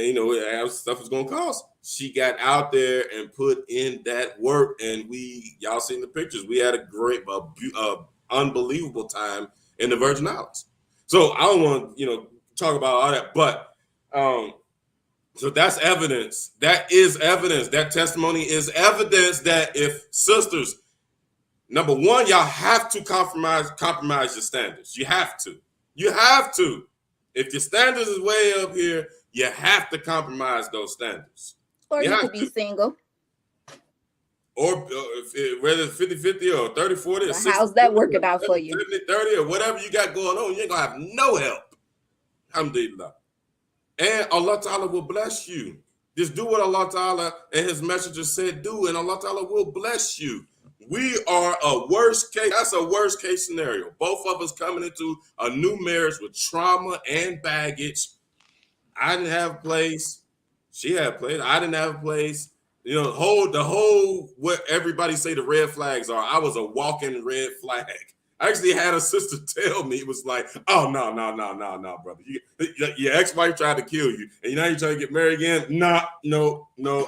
stuff was going to cost. She got out there and put in that work, and y'all seen the pictures. We had a great, unbelievable time in the Virgin Islands. So I don't want to, talk about all that, but so that's evidence. That is evidence. That testimony is evidence that if sisters, number one, y'all have to compromise your standards. You have to. If your standards is way up here, you have to compromise those standards. Or you could be single. Or whether it's 50-50 or 30-40 or 60, how's that working out for you? 70-30 or whatever you got going on, you ain't gonna have no help. Alhamdulillah. And Allah Ta'ala will bless you. Just do what Allah Ta'ala and his messenger said do, and Allah Ta'ala will bless you. We are a worst case. That's a worst case scenario. Both of us coming into a new marriage with trauma and baggage. I didn't have a place. She had a place. I didn't have a place. The whole what everybody say the red flags are. I was a walking red flag. I actually had a sister tell me, it was like, oh, no, brother. Your ex-wife tried to kill you, and now you're trying to get married again? No,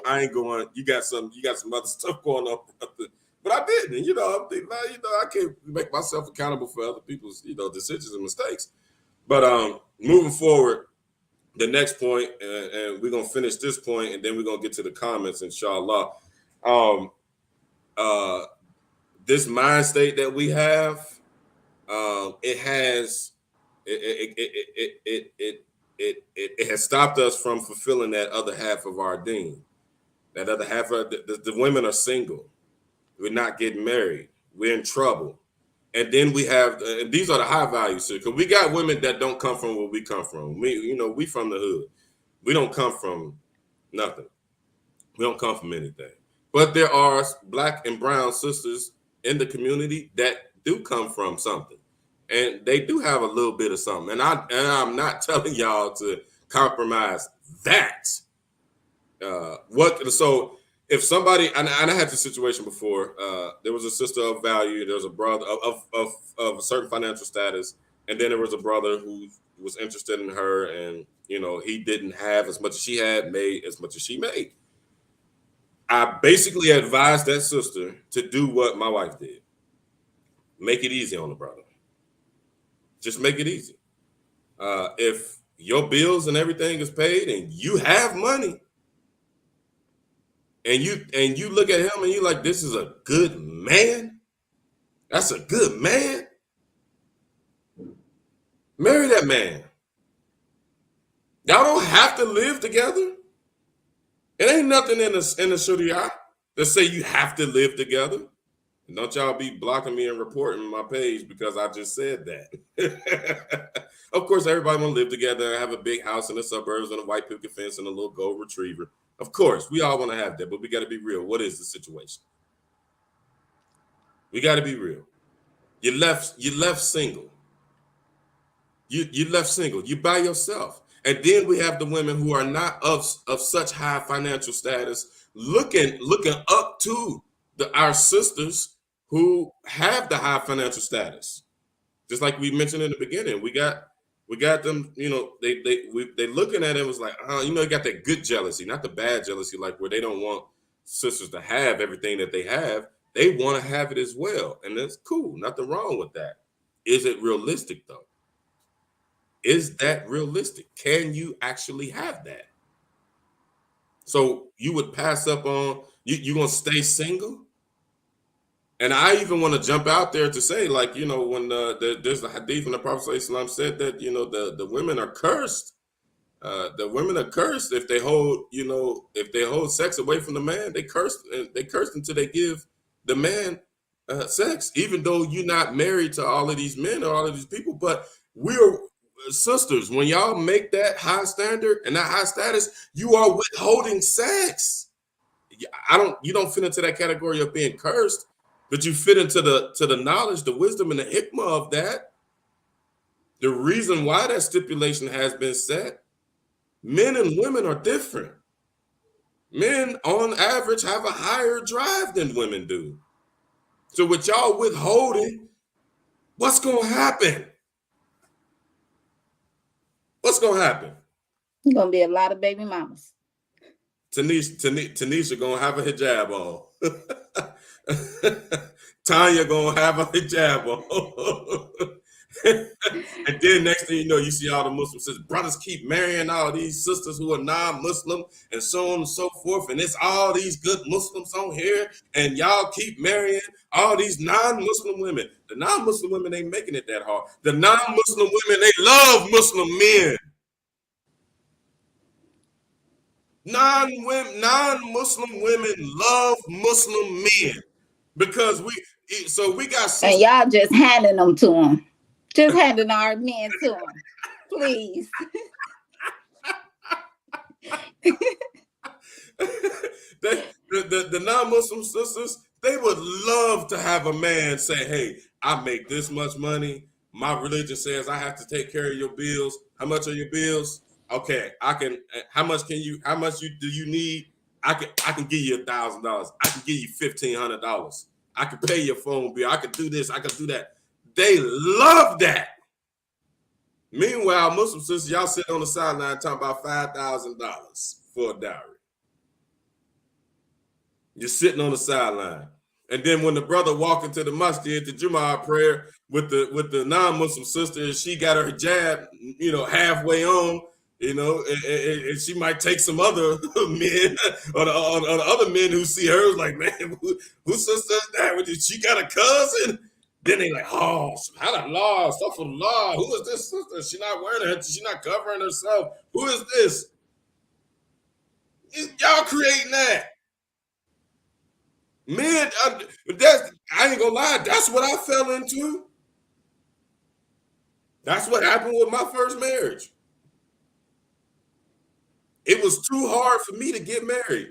I ain't going. You got some other stuff going on, brother. But I didn't. I'm thinking, I can't make myself accountable for other people's, decisions and mistakes. But moving forward, the next point, and we're going to finish this point, and then we're going to get to the comments, inshallah. This mind state that we have, it has stopped us from fulfilling that other half of our deen. That other half of the women are single. We're not getting married. We're in trouble. And then we have, and these are the high values, because we got women that don't come from where we come from. We from the hood. We don't come from nothing. We don't come from anything. But there are Black and brown sisters in the community that do come from something, and they do have a little bit of something. And I'm not telling y'all to compromise that. So if somebody, and I had this situation before, there was a sister of value, there was a brother of a certain financial status, and then there was a brother who was interested in her, and he didn't have as much as she had, made as much as she made. I basically advised that sister to do what my wife did. Make it easy on the brother. Just make it easy. If your bills and everything is paid and you have money, and you look at him and you're like, this is a good man. That's a good man. Marry that man. Y'all don't have to live together. It ain't nothing in the Sharia that say you have to live together. And don't y'all be blocking me and reporting my page because I just said that. Of course, everybody want to live together and have a big house in the suburbs and a white picket fence and a little gold retriever. Of course, we all want to have that, but we got to be real. What is the situation? We got to be real. You left single. You left single. You by yourself. And then we have the women who are not of such high financial status, looking up to our sisters who have the high financial status. Just like we mentioned in the beginning, we got them. They looking at it was like, you got that good jealousy, not the bad jealousy, like where they don't want sisters to have everything that they have. They want to have it as well, and that's cool. Nothing wrong with that. Is it realistic though? Is that realistic? Can you actually have that? So you would pass up on, you gonna stay single? And I even want to jump out there to say, like, when there's a hadith when the Prophet ﷺ said that, the women are cursed. The women are cursed if they hold sex away from the man. They cursed until they give the man sex, even though you're not married to all of these men or all of these people. But we're sisters. When y'all make that high standard and that high status, you are withholding sex. You don't fit into that category of being cursed, but you fit into the knowledge, the wisdom, and the hikmah of that. The reason why that stipulation has been set, men and women are different. Men, on average, have a higher drive than women do. So with y'all withholding, what's going to happen? What's going to happen? There's going to be a lot of baby mamas. Tanisha going to have a hijab on. Tanya going to have a hijab on. And then next thing you know, you see all the Muslim sisters, brothers keep marrying all these sisters who are non-Muslim and so on and so forth. And it's all these good Muslims on here. And y'all keep marrying all these non-Muslim women. The non-Muslim women ain't making it that hard. The non-Muslim women, they love Muslim men. Non-Muslim women love Muslim men because we got sisters. And y'all just handing them to them. Just handing our men to them, please. The non-Muslim sisters, they would love to have a man say, hey, I make this much money. My religion says I have to take care of your bills. How much are your bills? Okay, I can. How much do you need? I can give you $1,000. I can give you $1,500. I can pay your phone bill. I can do this. I can do that. They love that. Meanwhile, Muslim sisters, y'all sitting on the sideline talking about $5,000 for a dowry. You're sitting on the sideline. And then when the brother walked into the masjid to Jumu'ah prayer with the non-Muslim sister, and she got her hijab, halfway on, and she might take some other men or the other men who see her like, man, whose sister is that? She got a cousin? Then they like, oh, subhanAllah, astaghfirullah. Who is this sister? She not wearing her, she not covering herself. Who is this? Y'all creating that. Man, I ain't gonna lie, that's what I fell into. That's what happened with my first marriage. It was too hard for me to get married.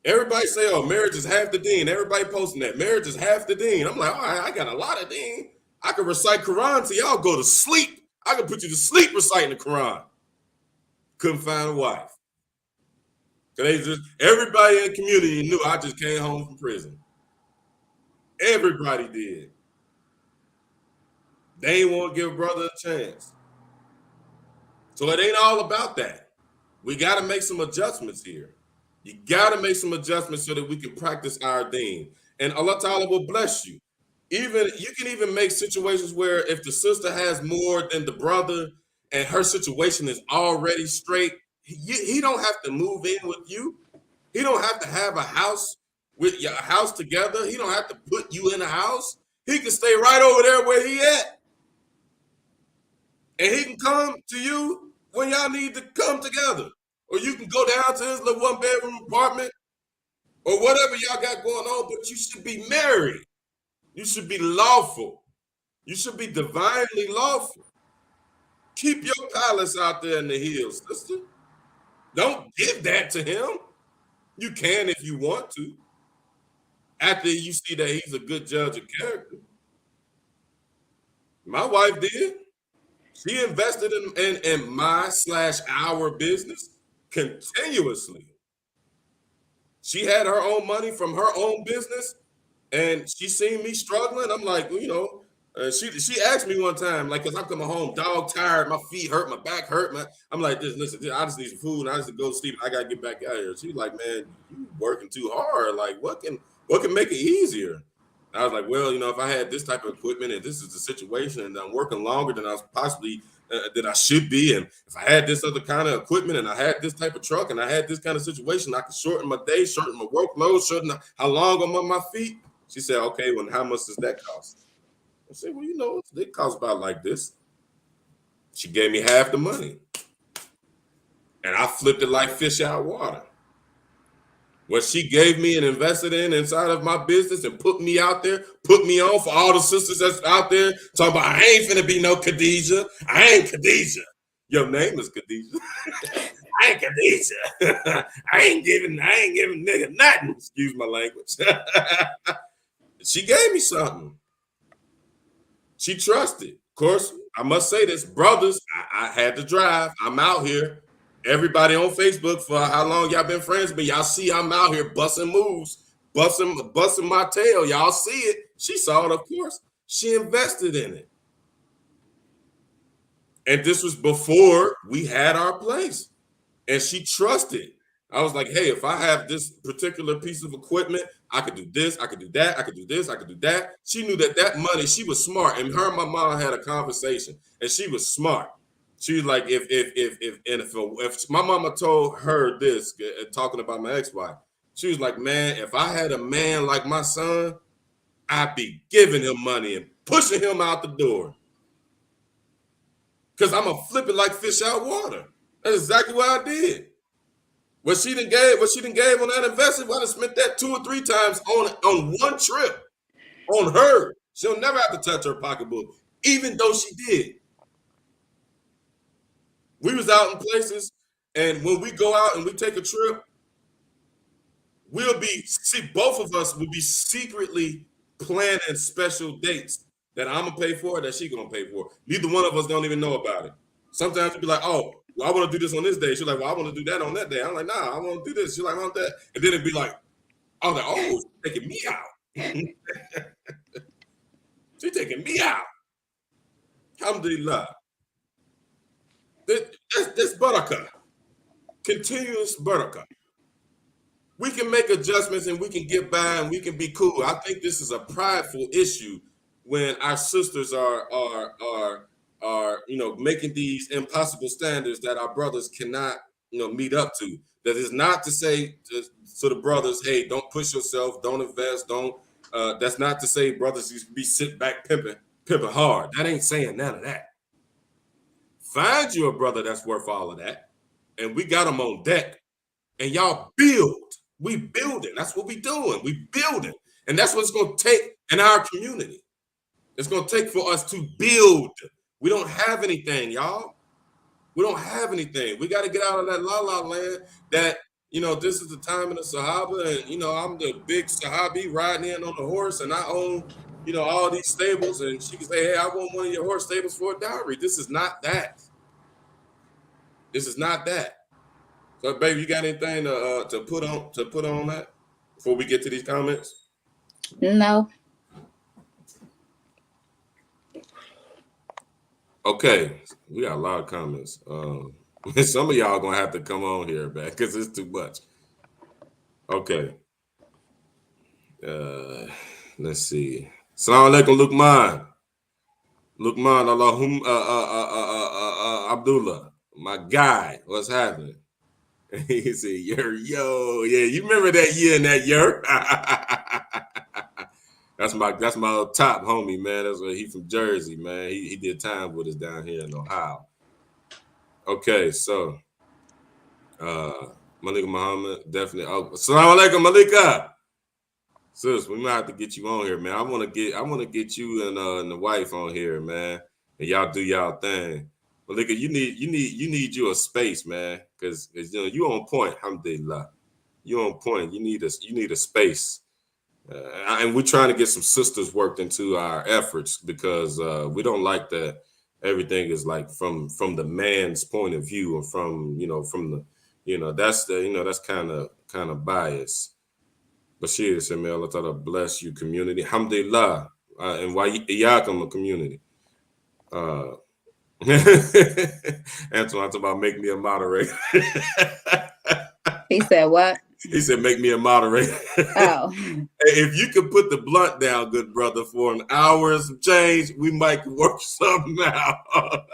Everybody say, oh, marriage is half the deen. Everybody posting that. Marriage is half the deen. I'm like, all right, I got a lot of deen. I can recite Quran till y'all go to sleep. I can put you to sleep reciting the Quran. Couldn't find a wife. Everybody in the community knew I just came home from prison. Everybody did. They ain't want to give brother a chance. So it ain't all about that. We got to make some adjustments here. You got to make some adjustments so that we can practice our deen. And Allah Ta'ala will bless you. You can even make situations where if the sister has more than the brother and her situation is already straight, he don't have to move in with you. He don't have to have a house with your house together. He don't have to put you in a house. He can stay right over there where he at. And he can come to you when y'all need to come together. Or you can go down to his little 1-bedroom apartment or whatever y'all got going on, but you should be married. You should be lawful. You should be divinely lawful. Keep your palace out there in the hills, sister. Don't give that to him. You can if you want to. After you see that he's a good judge of character. My wife did. She invested in my/our business continuously. She had her own money from her own business, and she seen me struggling. I'm like, she asked me one time, like, cause I'm coming home dog tired, my feet hurt, my back hurt. I'm like, listen, I just need some food, and I just go to sleep. I gotta get back out here. She's like, man, you working too hard. Like, what can make it easier? I was like, well, if I had this type of equipment and this is the situation and I'm working longer than I was possibly that I should be, and if I had this other kind of equipment and I had this type of truck and I had this kind of situation, I could shorten my day, shorten my workload, shorten how long I'm on my feet. She said, okay, well, how much does that cost? I said, well, it costs about like this. She gave me half the money. And I flipped it like fish out of water. What she gave me and invested inside of my business and put me out there, put me on for all the sisters that's out there talking about, I ain't finna be no Khadijah. I ain't Khadijah. Your name is Khadijah. I ain't Khadijah. I ain't giving nigga nothing. Excuse my language. She gave me something. She trusted. Of course, I must say this, brothers, I had to drive. I'm out here. Everybody on Facebook, for how long y'all been friends, but y'all see I'm out here busting moves, busting my tail. Y'all see it. She saw it, of course. She invested in it. And this was before we had our place. And she trusted. I was like, hey, if I have this particular piece of equipment, I could do this, I could do that, I could do this, I could do that. She knew that money, she was smart. And her and my mom had a conversation, and she was smart. She was like, if my mama told her this, talking about my ex-wife, she was like, man, if I had a man like my son, I'd be giving him money and pushing him out the door. Because I'm going to flip it like fish out water. That's exactly what I did. What she done gave on that investment, I done spent that 2 or 3 times on one trip on her. She'll never have to touch her pocketbook, even though she did. We was out in places, and when we go out and we take a trip, both of us will be secretly planning special dates that I'm gonna pay for, that she gonna pay for. Neither one of us don't even know about it. Sometimes we'll be like, oh, well, I want to do this on this day. She's like, well, I want to do that on that day. I'm like, nah, I want to do this. She's like, I want that. And then it'd be like, I was like, oh, taking me out. She taking me out. Alhamdulillah. This barakah. Continuous barakah. We can make adjustments and we can get by and we can be cool. I think this is a prideful issue when our sisters are making these impossible standards that our brothers cannot meet up to. That is not to say to the brothers, hey, don't push yourself, don't invest, don't. That's not to say brothers used to be sit back pimping hard. That ain't saying none of that. Find you a brother that's worth all of that, and we got them on deck. And y'all build. We building. That's what we doing. We building. And that's what it's going to take in our community. It's going to take for us to build. We don't have anything, y'all. We don't have anything. We got to get out of that la-la land that, this is the time of the Sahaba. And, I'm the big Sahabi riding in on the horse and I own, all these stables. And she can say, hey, I want one of your horse stables for a dowry. This is not that. This is not that. So, baby, you got anything to put on that before we get to these comments? No. Okay, we got a lot of comments. Some of y'all gonna have to come on here, man, because it's too much. Okay. Let's see. Assalamu alaikum, Luqman. Luqman, Abdullah, my guy. What's happening? He said, yo, yeah, you remember that year and that year? That's my top homie, man. That's where he from Jersey, man. He did time with us down here in Ohio. Okay, so Malika Muhammad, definitely. Oh, Assalamu alaikum, Malika. Sis, we might have to get you on here, man. I want to get you and the wife on here, man. And y'all do y'all thing. Malika, you need you a space, man, because you on point. Alhamdulillah, you on point. You need a space, and we're trying to get some sisters worked into our efforts because we don't like that everything is like from the man's point of view or from that's kind of bias. Bashir said, "May Allah Ta'ala bless you, community. Alhamdulillah, and why iyakum a community." Antoine talking about make me a moderator. He said what? He said make me a moderator. Oh. If you could put the blunt down, good brother, for an hour and some change, we might work something out.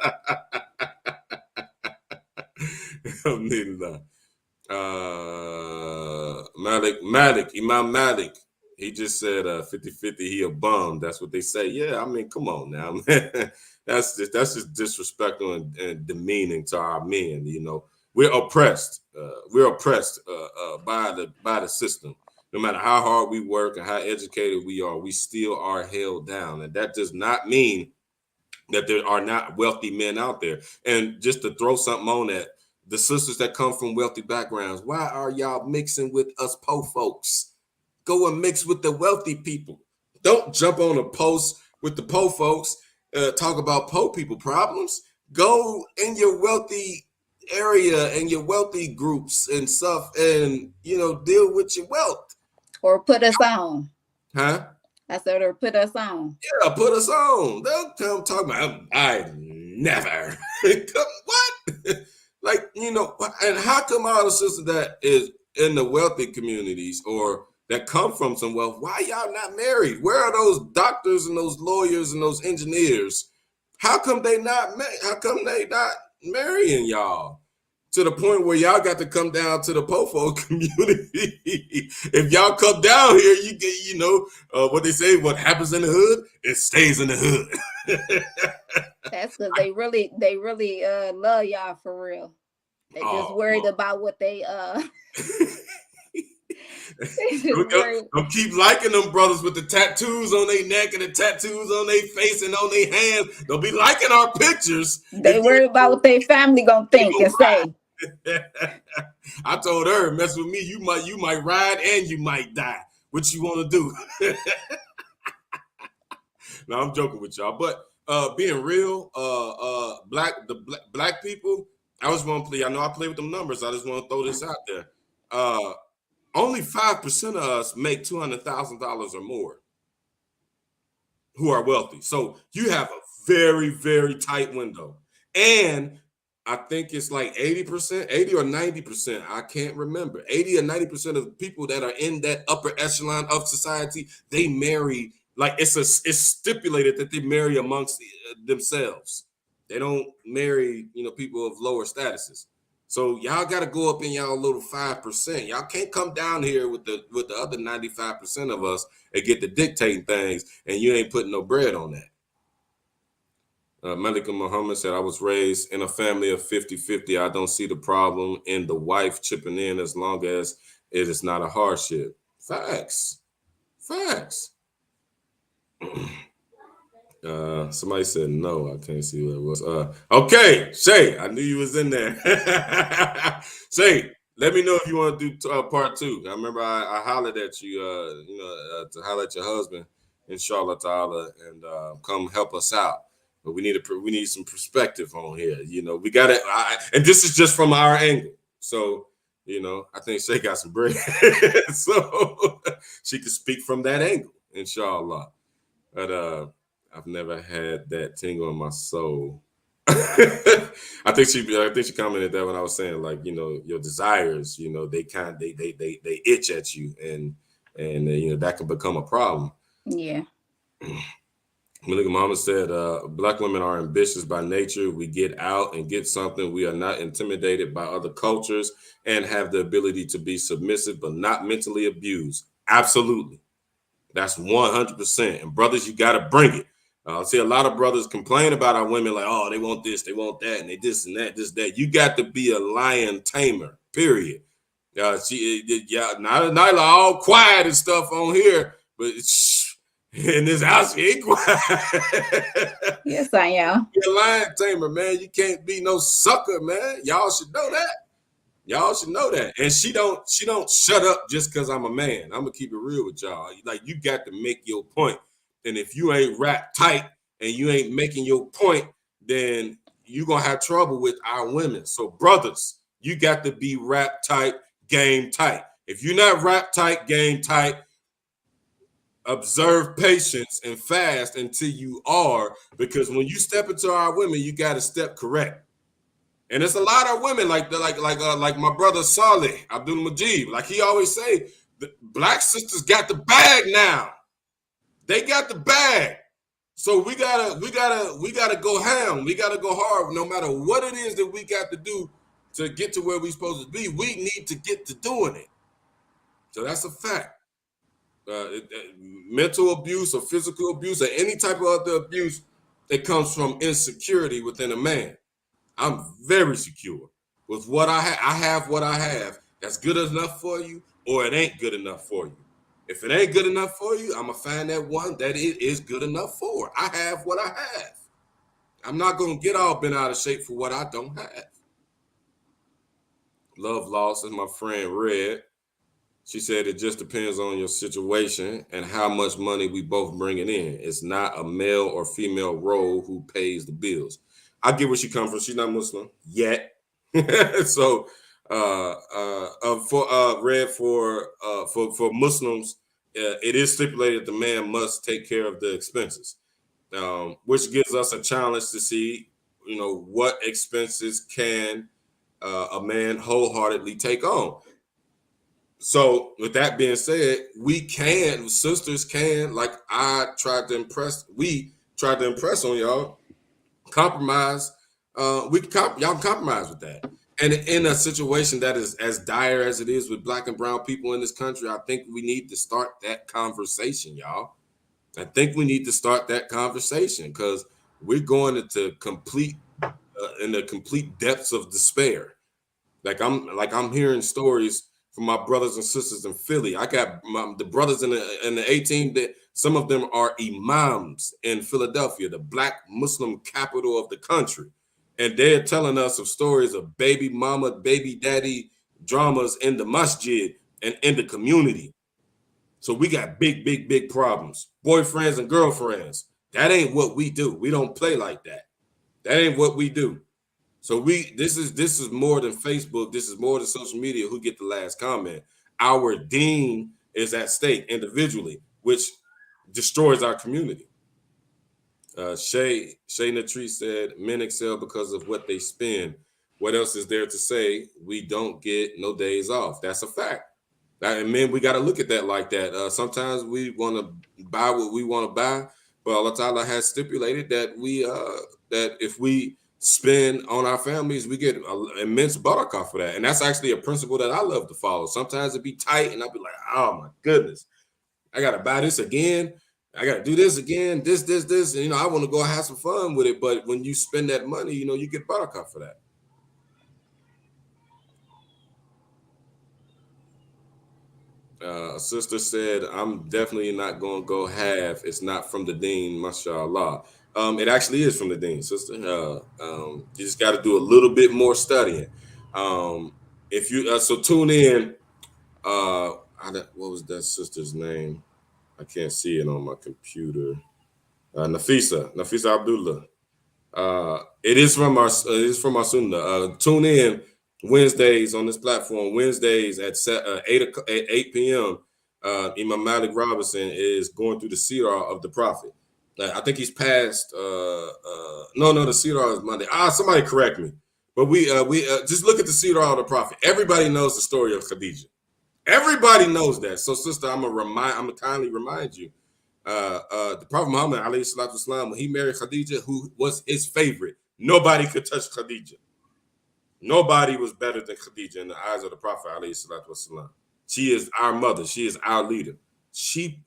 Alhamdulillah. Imam Malik, he just said 50-50, he a bum. That's what they say. Yeah, I mean, come on now, man. That's just disrespectful and demeaning to our men. We're oppressed. By the system. No matter how hard we work and how educated we are, we still are held down. And that does not mean that there are not wealthy men out there. And just to throw something on that, the sisters that come from wealthy backgrounds, why are y'all mixing with us po folks? Go and mix with the wealthy people. Don't jump on a post with the po folks, talk about po people problems. Go in your wealthy area and your wealthy groups and stuff and, deal with your wealth. Or put us on. Huh? I said, or put us on. Yeah, put us on. They'll come talk about, I never. What? Like, and how come all the sisters that is in the wealthy communities or that come from some wealth, why y'all not married? Where are those doctors and those lawyers and those engineers? How come they not marrying y'all? To the point where y'all got to come down to the POFO community. If y'all come down here, you get, what they say, what happens in the hood, it stays in the hood. That's because they really love y'all for real. They just worried about what they Don't keep liking them brothers with the tattoos on their neck and the tattoos on their face and on their hands. Don't be liking our pictures. They worried about what their family gonna think and say. I told her, mess with me, you might ride and you might die. What you want to do? No, I'm joking with y'all, but being real, black people, I just want to play. I know I play with them numbers. I just want to throw this out there. Only 5% of us make $200,000 or more. who are wealthy. So you have a very, very tight window. And I think it's like 80%, 80 or 90%. I can't remember. 80 or 90% of the people that are in that upper echelon of society, they marry, like it's stipulated that they marry amongst themselves. They don't marry, people of lower statuses. So y'all got to go up in y'all little 5%. Y'all can't come down here with the other 95% of us and get to dictating things, and you ain't putting no bread on that. Malika Muhammad said, I was raised in a family of 50-50. I don't see the problem in the wife chipping in as long as it is not a hardship. Facts. Somebody said no. I can't see what it was. Okay, Shay, I knew you was in there. Shay, let me know if you want to do part 2. I remember I hollered at you, to holler at your husband, inshallah ta'ala, and come help us out. But we need some perspective on here. We got it, and this is just from our angle. So, I think Shay got some bread, so she can speak from that angle, inshallah. But I've never had that tingle in my soul. I think she commented that when I was saying, like, your desires, they itch at you, and that can become a problem. Yeah. Malika Mama said, Black women are ambitious by nature. We get out and get something. We are not intimidated by other cultures and have the ability to be submissive, but not mentally abused. Absolutely. That's 100%. And brothers, you got to bring it. I see a lot of brothers complain about our women like, oh, they want this, they want that, and they this and that, this, that. You got to be a lion tamer, period. Nyla all quiet and stuff on here, but in this house, she ain't quiet. Yes, I am. You're a lion tamer, man. You can't be no sucker, man. Y'all should know that. And she don't shut up just because I'm a man. I'm gonna keep it real with y'all. Like, you got to make your point. And if you ain't wrapped tight and you ain't making your point, then you're gonna have trouble with our women. So, brothers, you got to be wrapped tight, game tight. If you're not wrapped tight, game tight, observe patience and fast until you are, because when you step into our women, you got to step correct. And it's a lot of women like my brother Saleh Abdul Majid, like he always say, the Black sisters got the bag now. They got the bag. So we gotta go ham. We gotta go hard. No matter what it is that we got to do to get to where we're supposed to be, we need to get to doing it. So that's a fact. Mental abuse or physical abuse or any type of other abuse that comes from insecurity within a man. I'm very secure with what I have. I have what I have. That's good enough for you, or it ain't good enough for you. If it ain't good enough for you, I'm gonna find that one that it is good enough for. I have what I have. I'm not gonna get all bent out of shape for what I don't have. Love lost is my friend Red. She said it just depends on your situation and how much money we both bringing in. It's not a male or female role who pays the bills. I get where she comes from. She's not Muslim yet. So for Muslims, it is stipulated the man must take care of the expenses, which gives us a challenge to see, what expenses can a man wholeheartedly take on. So with that being said, sisters can, like we tried to impress on y'all, compromise. Y'all can compromise with that. And in a situation that is as dire as it is with Black and brown people in this country, I think we need to start that conversation, y'all. I think we need to start that conversation because we're going into in the complete depths of despair. I'm hearing stories from my brothers and sisters in Philly. I got the brothers in the 18 that some of them are imams in Philadelphia, the Black Muslim capital of the country. And they're telling us of stories of baby mama, baby daddy dramas in the masjid and in the community. So we got big, big, big problems. Boyfriends and girlfriends. That ain't what we do. We don't play like that. That ain't what we do. So this is more than Facebook. This is more than social media who get the last comment. Our deen is at stake individually, which destroys our community. Shay Natri said, men excel because of what they spend. What else is there to say? We don't get no days off. That's a fact. And men, we got to look at that like that. Sometimes we want to buy what we want to buy, but Allah Ta'ala has stipulated that that if we spend on our families, we get immense barakah for that. And that's actually a principle that I love to follow. Sometimes it be tight, and I'll be like, oh my goodness, I gotta buy this again. I gotta do this again, this. And I want to go have some fun with it. But when you spend that money, you get barakah for that. Sister said, I'm definitely not going to go half. It's not from the deen, mashallah. It actually is from the deen, sister. You just got to do a little bit more studying. If you so tune in. What was that sister's name? I can't see it on my computer. Nafisa Abdullah. It is from our Sunnah. Tune in Wednesdays on this platform. Wednesdays at 8 p.m. Imam Malik Robinson is going through the Sirah of the Prophet. I think he's passed. No, the Sirah is Monday. Somebody correct me. But we just look at the Sirah of the Prophet. Everybody knows the story of Khadijah. Everybody knows that. So, sister, I'm gonna kindly remind you. The Prophet Muhammad alayhi salatu wasalam, when he married Khadijah, who was his favorite, nobody could touch Khadijah. Nobody was better than Khadijah in the eyes of the Prophet alayhi salatu wasalam. She is our mother. She is our leader. She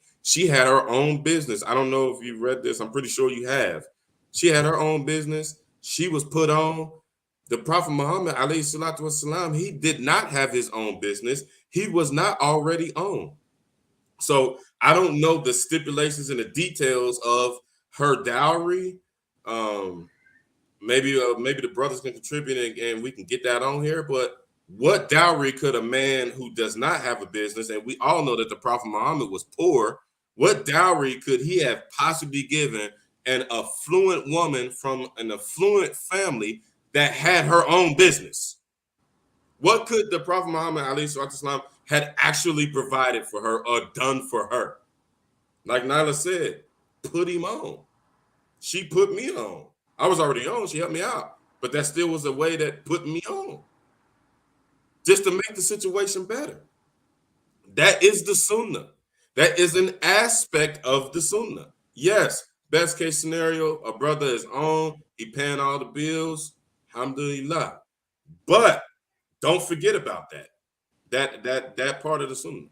had her own business. I don't know if you read this. I'm pretty sure you have. She had her own business. She was put on. The Prophet Muhammad alayhi salatu wasalam, he did not have his own business. He was not already on. So I don't know the stipulations and the details of her dowry. Maybe the brothers can contribute and we can get that on here. But what dowry could a man who does not have a business, and we all know that the Prophet Muhammad was poor, what dowry could he have possibly given an affluent woman from an affluent family that had her own business? What could the Prophet Muhammad alayhi had actually provided for her or done for her? Like Nyla said, put him on. She put me on. I was already on. She helped me out. But that still was a way that put me on. Just to make the situation better. That is the sunnah. That is an aspect of the sunnah. Yes, best case scenario, a brother is on. He paying all the bills. Alhamdulillah. But don't forget about that. That part of the sunnah.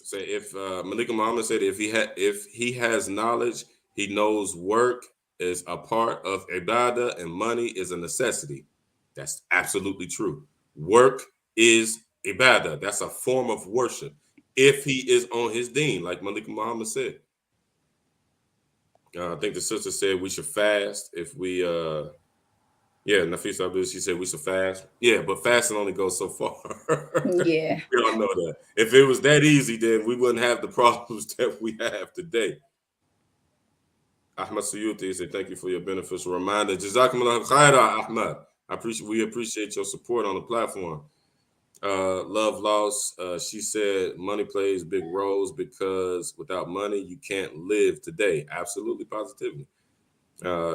Say if Malika Muhammad said if he has knowledge, he knows work is a part of ibadah and money is a necessity. That's absolutely true. Work is ibadah. That's a form of worship. If he is on his deen, like Malika Muhammad said. I think the sister said we should fast if we Nafisa Abdul, she said we should fast. Yeah, but fasting only goes so far. Yeah. We all know that. If it was that easy, then we wouldn't have the problems that we have today. Ahmad Suyuti said, thank you for your beneficial reminder. Jazakumullah khaira, Ahmad. We appreciate your support on the platform. Love Loss, she said money plays big roles because without money, you can't live today. Absolutely, positively.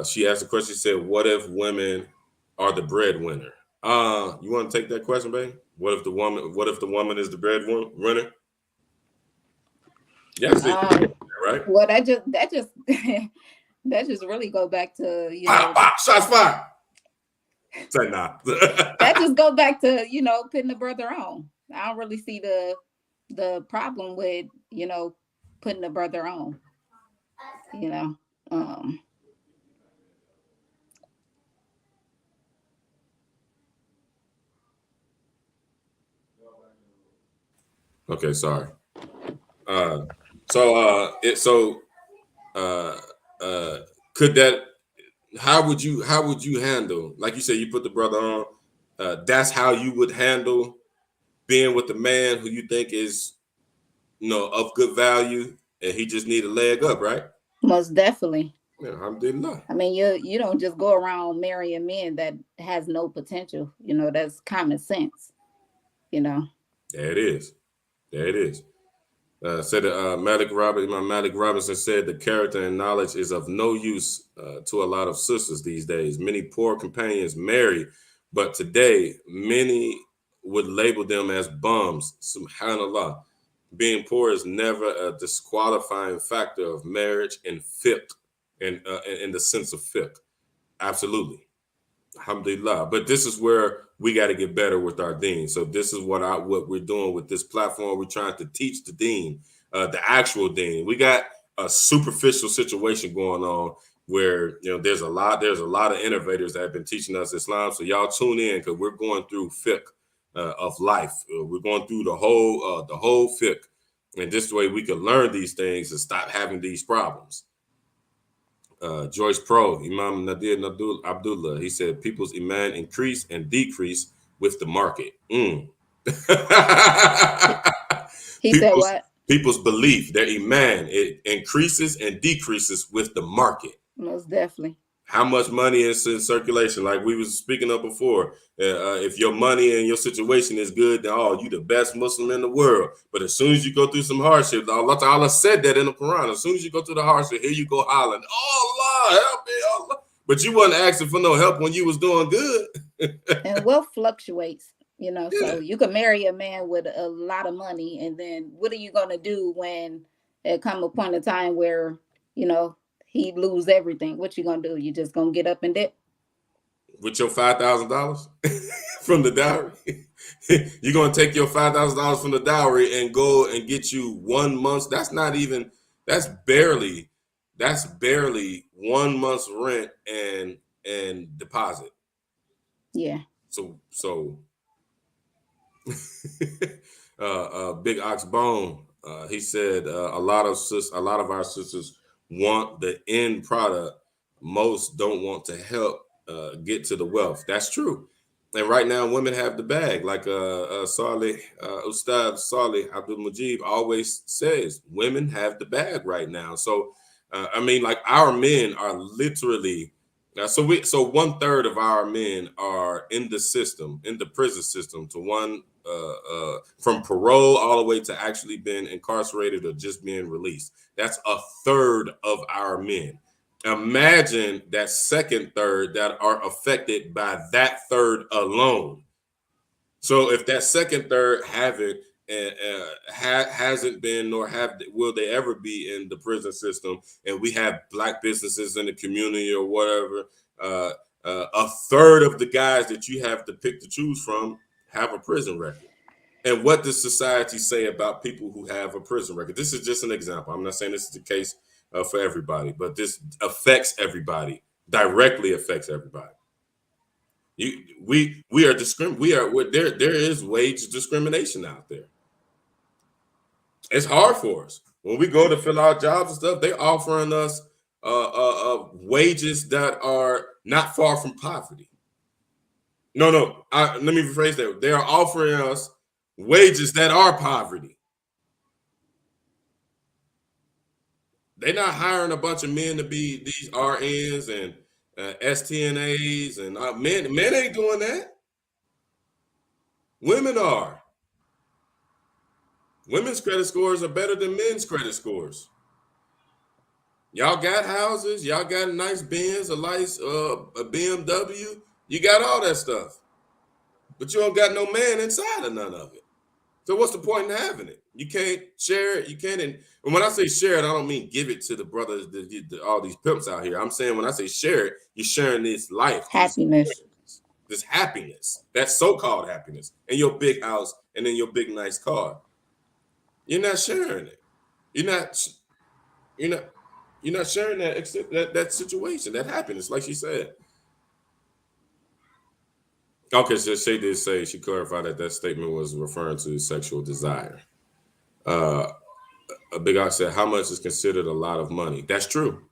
She asked a question, she said, what if women are the breadwinner? You want to take that question, babe? What if the woman is the breadwinner? Yes, right? Well, that just really go back to shots fired. Say nah. That just go back to putting the brother on. I don't really see the problem with putting the brother on. Okay, sorry. Could that? How would you handle? Like you said, you put the brother on. That's how you would handle being with the man who you think is, of good value, and he just need a leg up, right? Most definitely. Yeah, alhamdulillah. I mean, you don't just go around marrying men that has no potential. That's common sense. There it is. Said Imam Malik Robinson said the character and knowledge is of no use to a lot of sisters these days. Many poor companions marry, but today many would label them as bums. Subhanallah. Being poor is never a disqualifying factor of marriage and fiqh, and in the sense of fiqh. Absolutely. Alhamdulillah. But this is where we got to get better with our deen. So this is what we're doing with this platform. We're trying to teach the deen, the actual deen. We got a superficial situation going on where there's a lot of innovators that have been teaching us Islam. So y'all tune in because we're going through fiqh of life. We're going through the whole fiqh, and this way we can learn these things and stop having these problems. Joyce Pro, Imam Nadir Abdullah, he said people's iman increase and decrease with the market. He said what? People's belief, their iman, it increases and decreases with the market. Most definitely. How much money is in circulation? Like we was speaking of before, if your money and your situation is good, then you the best Muslim in the world. But as soon as you go through some hardship, Allah Ta'ala said that in the Quran. As soon as you go through the hardship, here you go hollering, "Oh Allah, help me, Allah!" But you wasn't asking for no help when you was doing good. And wealth fluctuates, So you can marry a man with a lot of money, and then what are you gonna do when there come a point in time where he lose everything? What you gonna do? You just gonna get up and dip? With your $5,000 from the dowry? You're gonna take your $5,000 from the dowry and go and get you 1 month? That's barely 1 month's rent and deposit. Yeah. So Big Ox Bone, he said a lot of our sisters want the end product. Most don't want to help get to the wealth. That's true. And right now women have the bag. Like Ustad Salih Abdul Mujib always says, women have the bag right now. So like our men are literally so 1/3 of our men are in the prison system, to one from parole all the way to actually being incarcerated or just being released. That's 1/3 of our men. Imagine that second third that are affected by that third alone. So if that second third hasn't been nor will they ever be in the prison system, and we have black businesses in the community or whatever, 1/3 of the guys that you have to pick to choose from have a prison record. And what does society say about people who have a prison record? This is just an example. I'm not saying this is the case for everybody, but this affects everybody, directly affects everybody. We are there is wage discrimination out there. It's hard for us when we go to fill out jobs and stuff. They're offering us wages that are not far from poverty. No, let me rephrase that. They are offering us wages that are poverty. They're not hiring a bunch of men to be these RNs and STNAs, and men ain't doing that. Women are. Women's credit scores are better than men's credit scores. Y'all got houses, y'all got a nice Benz, a nice a BMW, you got all that stuff, but you don't got no man inside of none of it. So what's the point in having it? You can't share it. You can't. And when I say share it, I don't mean give it to the brothers, all these pimps out here. I'm saying when I say share it, you're sharing this life, happiness, this happiness, that so-called happiness, in your big house and in your big nice car. You're not sharing it. You're not sharing that situation, that happiness, like she said. Okay, so she did say, she clarified that statement was referring to sexual desire. A Big Ox said, how much is considered a lot of money? That's true.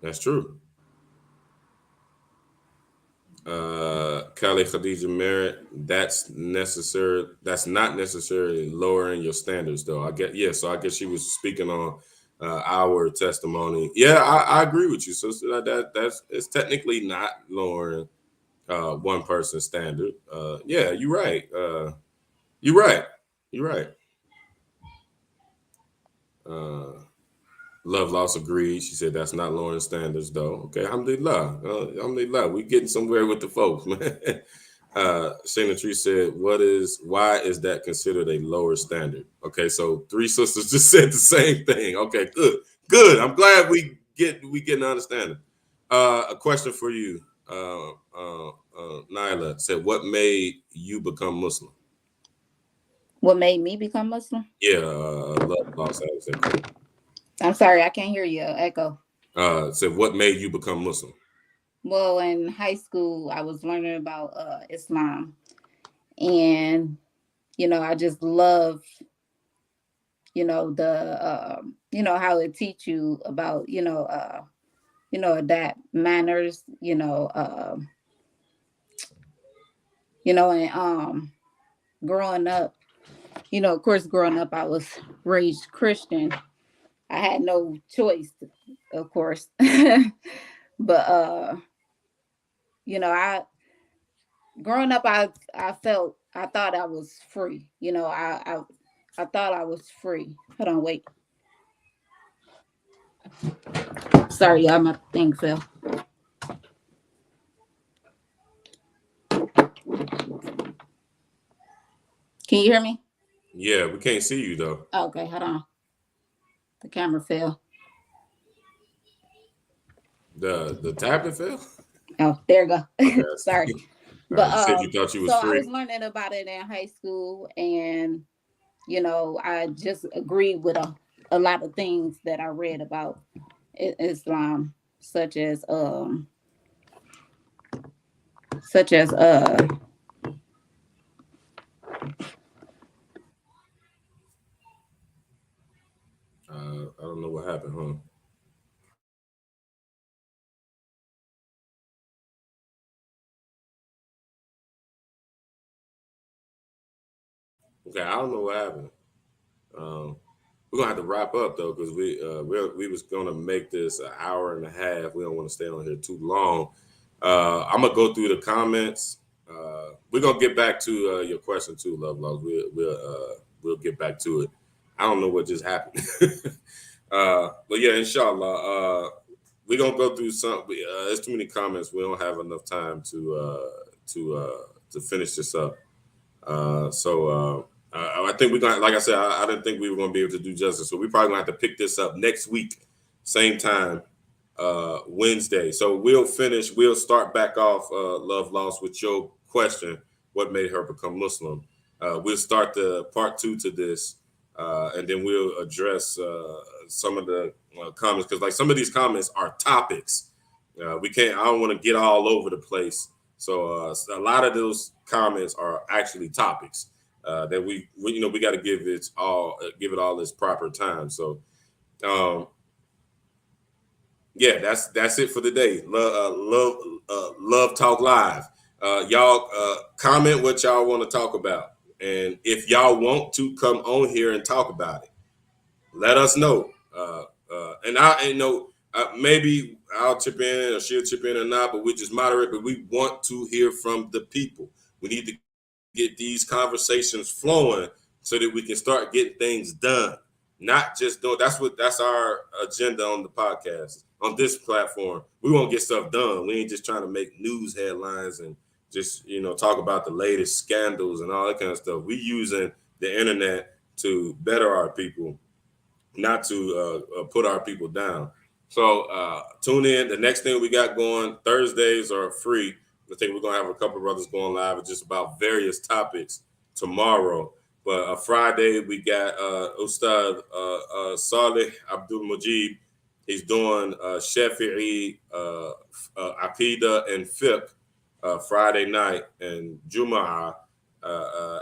That's true. Kali Khadija Merritt, that's necessary. That's not necessarily lowering your standards, though. So I guess she was speaking on our testimony. Yeah, I agree with you. So it's technically not lowering one person's standard. Yeah, you're right. You're right. Love Loss agreed. She said that's not lowering standards though. Okay, alhamdulillah. Alhamdulillah. We getting somewhere with the folks, man. Shayna Tree said, why is that considered a lower standard? Okay, so three sisters just said the same thing. Okay, good. I'm glad we get an understanding. A question for you, Nyla said, what made you become Muslim? What made me become Muslim? Yeah, Love Loss. I'm sorry, I can't hear you. Echo. Said, what made you become Muslim? Well, in high school, I was learning about Islam, and I just love, the how it teach you about that manners, and growing up, of course, growing up, I was raised Christian. I had no choice, of course, but I growing up, I thought I was free. I thought I was free. Hold on, wait. Sorry, y'all, my thing fell. Can you hear me? Yeah, we can't see you though. Okay, hold on. The camera fell. The tablet fell? Oh, there you go. Okay. Sorry. But you said you thought you was so free. I was learning about it in high school, and I just agreed with a lot of things that I read about Islam, such as I don't know what happened, huh? Okay, I don't know what happened. We're gonna have to wrap up though, because we was gonna make this an hour and a half. We don't want to stay on here too long. I'm gonna go through the comments. We're gonna get back to your question too, Love Loves. We'll get back to it. I don't know what just happened. But yeah, inshallah, we're gonna go through some. There's too many comments. We don't have enough time to finish this up. I think we're gonna, like I said, I didn't think we were gonna be able to do justice. So we're probably gonna have to pick this up next week, same time, Wednesday. So we'll start back off, Love Lost, with your question: what made her become Muslim? We'll start the part 2 to this, and then we'll address some of the comments, because like some of these comments are topics. I don't want to get all over the place. So a lot of those comments are actually topics that we got to give it all its proper time. So yeah, that's it for today. Love Talk Live. Y'all comment what y'all want to talk about, and if y'all want to come on here and talk about it, let us know. Maybe I'll chip in or she'll chip in or not, but we just moderate. But we want to hear from the people. We need to get these conversations flowing so that we can start getting things done. Not just doing. That's our agenda on the podcast, on this platform. We won't get stuff done. We ain't just trying to make news headlines and just talk about the latest scandals and all that kind of stuff. We using the internet to better our people, not to put our people down. So tune in. The next thing we got going, Thursdays are free. I think we're gonna have a couple of brothers going live just about various topics tomorrow. But Friday we got Ustad Saleh Abdul Majid. He's doing Shafi'i, Aqidah, and Fiqh Friday night and Jum'ah.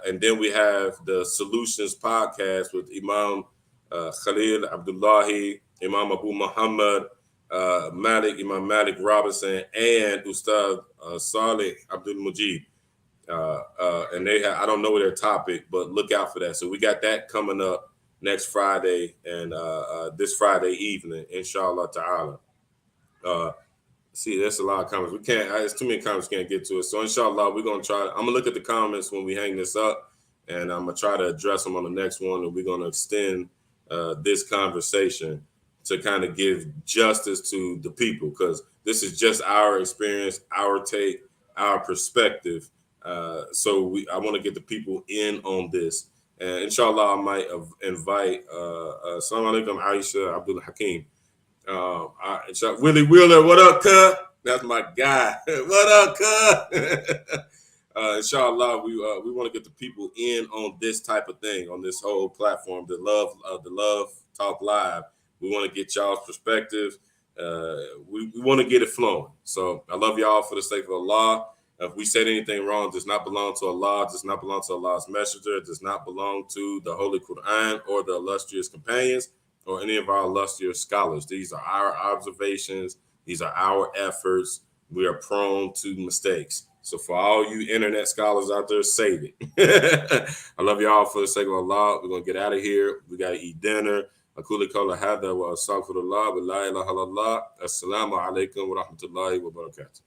And then we have the Solutions podcast with Imam Khalil Abdullahi, Imam Abu Muhammad, Imam Malik Robinson, and Ustad Saleh Abdul Majid. And I don't know their topic, but look out for that. So we got that coming up next Friday and this Friday evening, inshallah ta'ala. See, that's a lot of comments. There's too many comments, can't get to it. So inshallah, we're going to try. I'm going to look at the comments when we hang this up, and I'm going to try to address them on the next one. And we're going to extend this conversation to kind of give justice to the people, because this is just our experience, our take, our perspective. So I want to get the people in on this. And inshallah, I might invite Assalamu alaikum, Aisha Abdul Hakim. Willie Wheeler, what up, cuz? That's my guy. What up, cuz? Inshallah, we want to get the people in on this type of thing, on this whole platform, the Love Talk Live. We want to get y'all's perspective. We want to get it flowing. So I love y'all for the sake of Allah. If we said anything wrong, it does not belong to Allah, does not belong to Allah's messenger, does not belong to the Holy Quran or the illustrious companions or any of our illustrious scholars. These are our observations. These are our efforts. We are prone to mistakes. So for all you internet scholars out there, save it. I love y'all for the sake of Allah. We're going to get out of here. We got to eat dinner. أقول قولي هذا وأستغفر الله ولا إله إلا الله. السلام عليكم ورحمة الله وبركاته.